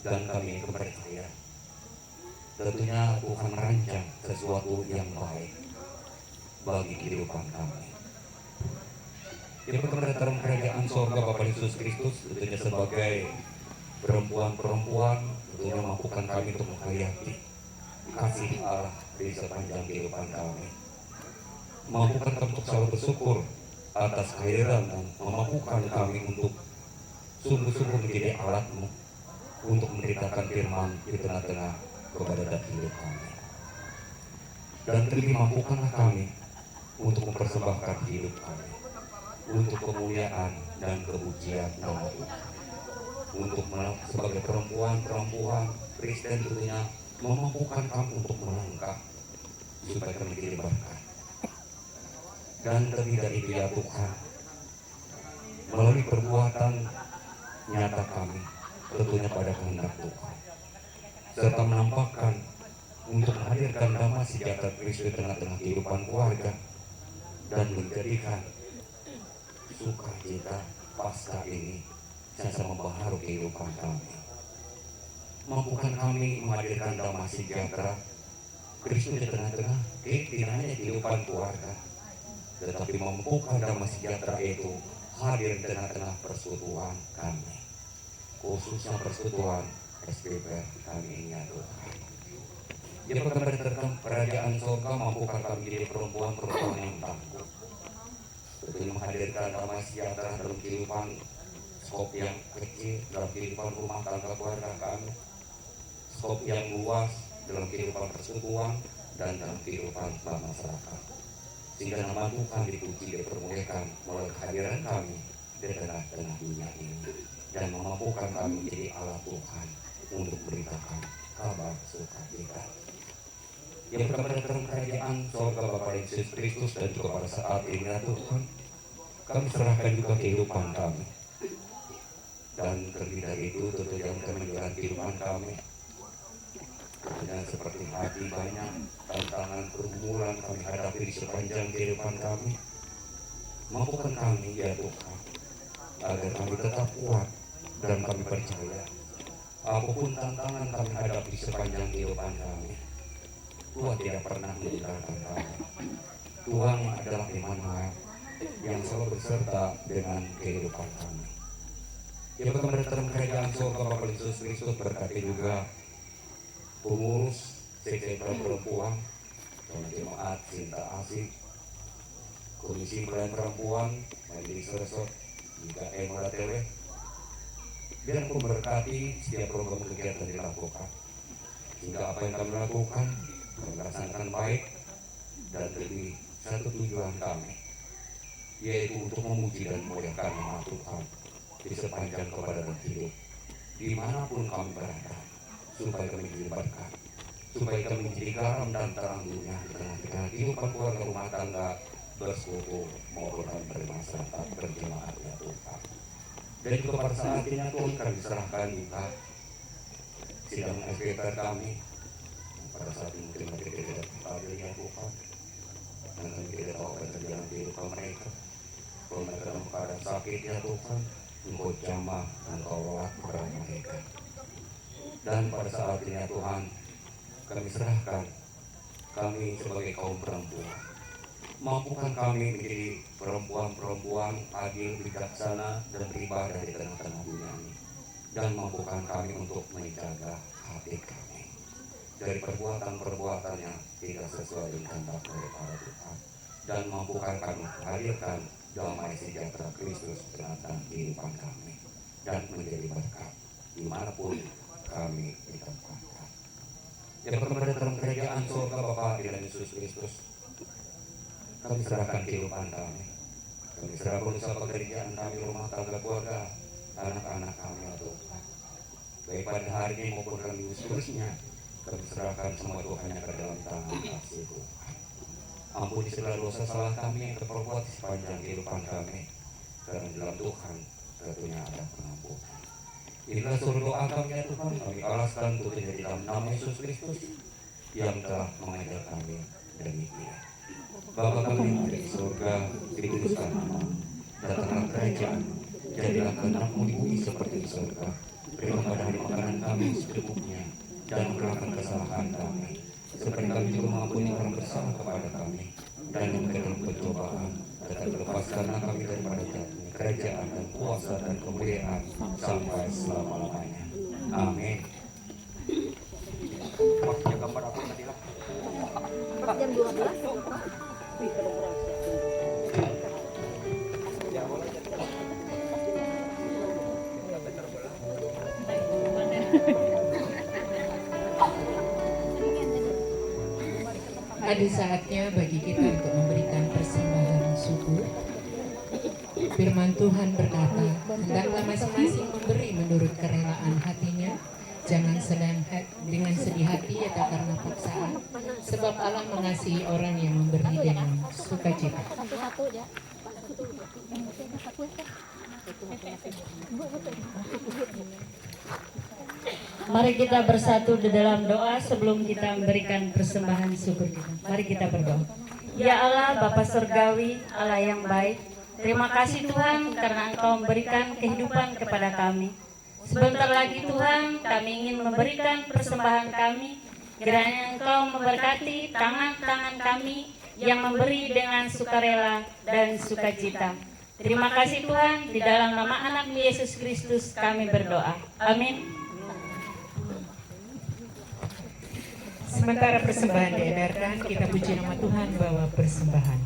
Dan kami percaya. Tentunya Tuhan rancang sesuatu yang baik bagi kehidupan kami. Di dalam kerajaan sorga Bapa Yesus Kristus, tentunya sebagai perempuan-perempuan, tentunya mampukan kami untuk menghayati kasih Allah di sepanjang kehidupan kami. Mampukan kami untuk selalu bersyukur atas kehadiran dan memampukan kami untuk sungguh-sungguh menjadi alat-Mu untuk memberitakan firman di tengah-tengah kepada hidup kami. Dan terlebih mampukanlah kami untuk mempersembahkan hidup kami untuk kemuliaan dan kepujian nama Tuhan. Untuk sebagai perempuan-perempuan Kristen tentunya memampukan kami untuk melangkah supaya kami menjadi berkat. Dan lebih dari itu ya Tuhan, melalui perbuatan nyata kami tentunya pada kehendak Tuhan, serta menampakkan untuk menghadirkan damai sejahtera Kristus di tengah-tengah kehidupan keluarga dan menjadikan sukacita Paskah ini senantiasa membaharui kehidupan kami. Mampukan kami menghadirkan damai sejahtera Kristus di tengah-tengah tidak hanya kehidupan keluarga, tetapi mampukan damai sejahtera itu hadir di tengah-tengah persekutuan kami, khususnya persekutuan SPP kami ini ya Tuhan. Dia berkembang tentang kerajaan surga, mampukan kami menjadi perempuan-perempuan yang tangguh, tentunya menghadirkan damai sejahtera dalam kehidupan skop yang kecil, dalam kehidupan rumah tangga keluarga kami, skop yang luas dalam kehidupan persekutuan, dan dalam kehidupan masyarakat. Sehingga nama Tuhan dipuji dan dipermuliakan melalui kehadiran kami di tengah-tengah dunia ini, dan memampukan kami menjadi alat Tuhan untuk beritakan kabar sukacita. Yang kepada dalam kerajaan sorga Bapa Yesus Kristus, dan juga pada saat ini ya Tuhan, kami serahkan juga kehidupan kami. Dan terlebih dari itu tentu yang kami menjalankan kehidupan kami. Tentunya seperti hati banyak tantangan pergumulan kami hadapi di sepanjang kehidupan kami. Mampukan kami ya Tuhan, agar kami tetap kuat dan kami percaya apapun tantangan kami hadapi di sepanjang kehidupan kami, Tuhan tidak pernah meninggalkan kami. Tuhan adalah Immanuel yang selalu beserta dengan kehidupan kami. Yang berkenan dalam kerajaan surga Bapa Yesus Kristus, berkati juga pengurus seksi perempuan, jemaat cinta asih, komisi pelayan perempuan, majelis resort, juga MRTW. Biar aku berkati setiap program kegiatan dilakukan, sehingga apa yang kami lakukan kami laksanakan baik, dan lebih satu tujuan kami, yaitu untuk memuji dan memuliakan nama Tuhan di sepanjang keberadaan hidup, dimanapun kami berada, supaya kami dilibatkan, supaya kami menjadi garam dan terang dunia di tengah-tengah kehidupan keluarga, rumah tangga, bersekutu maupun kami bermasyarakat berjemaat ya Tuhan. Dan juga pada saat ini Tuhan kami serahkan juga sidang SPPR kami pada saat ini mungkin mereka tidak hadir ya Tuhan, dan kami tidak tahu apa yang terjadi di kehidupan mereka. Kalau mereka dalam keadaan sakit ya Tuhan, Engkau jamah, Engkau rawat kepada mereka. Dan pada saat ini ya Tuhan, kami serahkan kami sebagai kaum perempuan, mampukan kami menjadi perempuan-perempuan adil, bijaksana, dan beribadah di tengah-tengah dunia ini, dan mampukan kami untuk menjaga hati kami dari perbuatan-perbuatan yang tidak sesuai dengan kehendak daripada Tuhan, dan mampukan kami hadirkan damai sejahtera Kristus di tengah-tengah kehidupan kami, dan menjadi berkat dimanapun kami ditempatkan. Yang berkenan dalam kerajaan surga Bapa dan Yesus Kristus, kami serahkan kehidupan kami, kami serahkan usaha pekerjaan kami, rumah tangga, keluarga, anak-anak kami ya Tuhan. Baik pada hari ini maupun kami seterusnya, kami serahkan semua Tuhan yang ke dalam tangan kasih Tuhan. Ampuni segala dosa salah kami yang terperbuat di sepanjang kehidupan kami, karena dalam Tuhan tentunya ada pengampunan. Inilah seluruh doa kami ya Tuhan, kami alaskan tentunya di dalam nama Yesus Kristus yang telah mengajar kami demikian. Bapa kami di surga, dikuduskan namamu, datanglah kerajaan, jadilah kehendak-Mu di bumi seperti di surga. Berilah pada hari makanan kami secukupnya, dan ampunilah kesalahan kami, seperti kami juga mengampuni orang bersalah kepada kami, dan yang ke dalam pencobaan, tetapi lepaskanlah kami daripada jahat, kerajaan dan kuasa dan kemuliaan sampai selama-lamanya. Amin. Waktunya gambar apa tadi lah? Jam 12. Ada saatnya bagi kita untuk memberikan persembahan syukur. Firman Tuhan berkata, hendaklah masing-masing memberi menurut kerelaan hatinya, jangan dengan sedih hati atau karena paksaan, sebab Allah mengasihi orang yang memberi dengan sukacita. Mari kita bersatu di dalam doa sebelum kita memberikan persembahan syukur kita. Mari kita berdoa. Ya Allah, Bapa Surgawi, Allah yang baik, terima kasih Tuhan karena Engkau memberikan kehidupan kepada kami. Sebentar lagi Tuhan, kami ingin memberikan persembahan kami. Kiranya Engkau memberkati tangan-tangan kami yang memberi dengan sukarela dan sukacita. Terima kasih Tuhan, di dalam nama anak Yesus Kristus kami berdoa. Amin. Sementara persembahan diedarkan, kita puji nama Tuhan bahwa persembahan.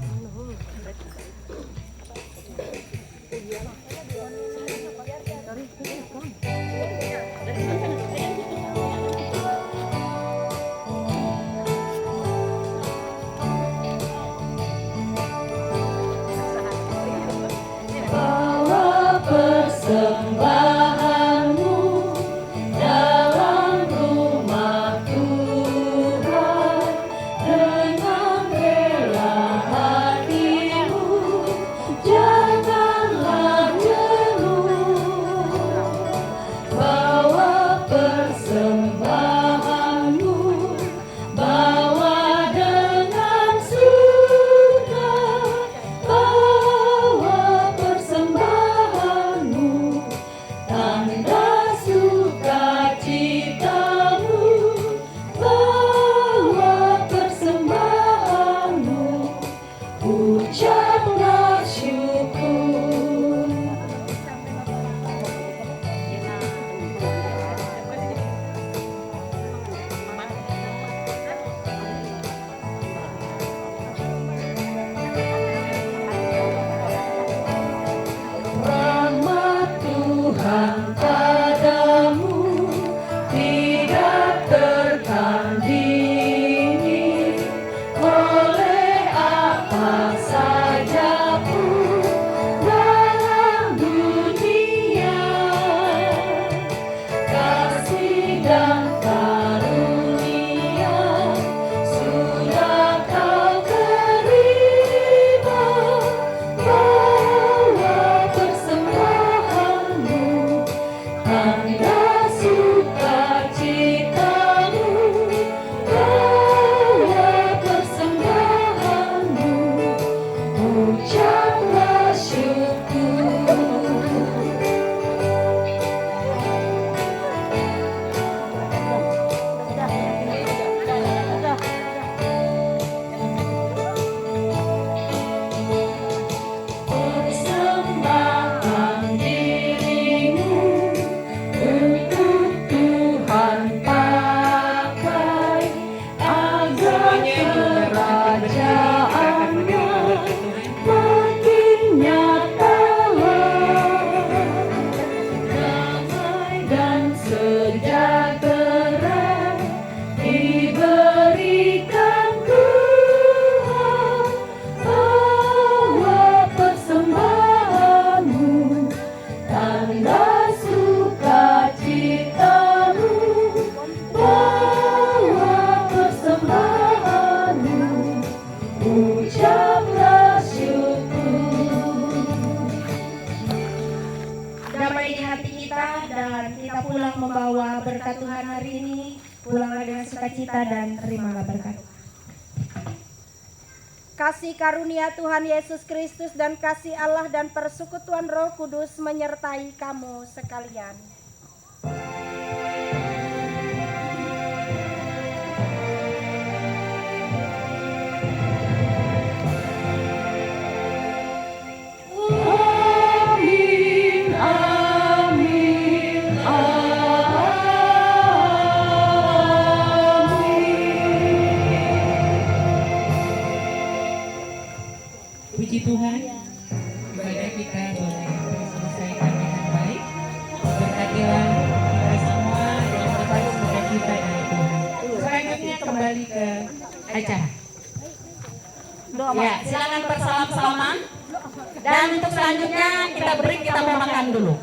kita pulang membawa berkat Tuhan hari ini. Pulanglah dengan sukacita dan terimalah berkat. Kasih karunia Tuhan Yesus Kristus dan kasih Allah dan persekutuan Roh Kudus menyertai kamu sekalian. Puji Tuhan, ibadah kita boleh selesaikan dengan baik. Berkatilah kita semua yang dapat sukacita dari Tuhan. Selanjutnya kembali ke acara. Ya, silakan bersalam-salaman. Dan untuk selanjutnya kita break, kita mau makan dulu.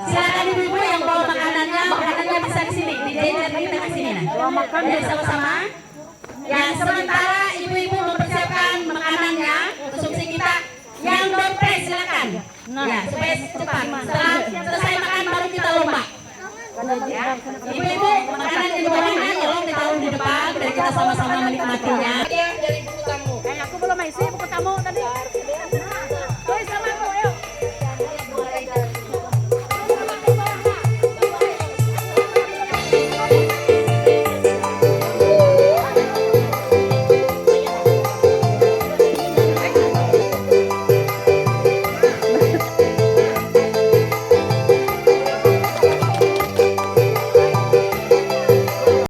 Silakan ibu-ibu yang bawa makanannya bisa di sini, di jajar di tengah sini. Jadi sama-sama. Yang sementara ibu-ibu mempersiapkan makanannya, konsumsi kita. Yang dompet silakan. Ya, supaya cepat. Setelah selesai makan baru kita lomba. Ya, ibu-ibu makanan di bawahnya tolong ditaruh di depan biar kita sama-sama menikmatinya. Dari buku tamu. Aku belum isi buku tamu tadi.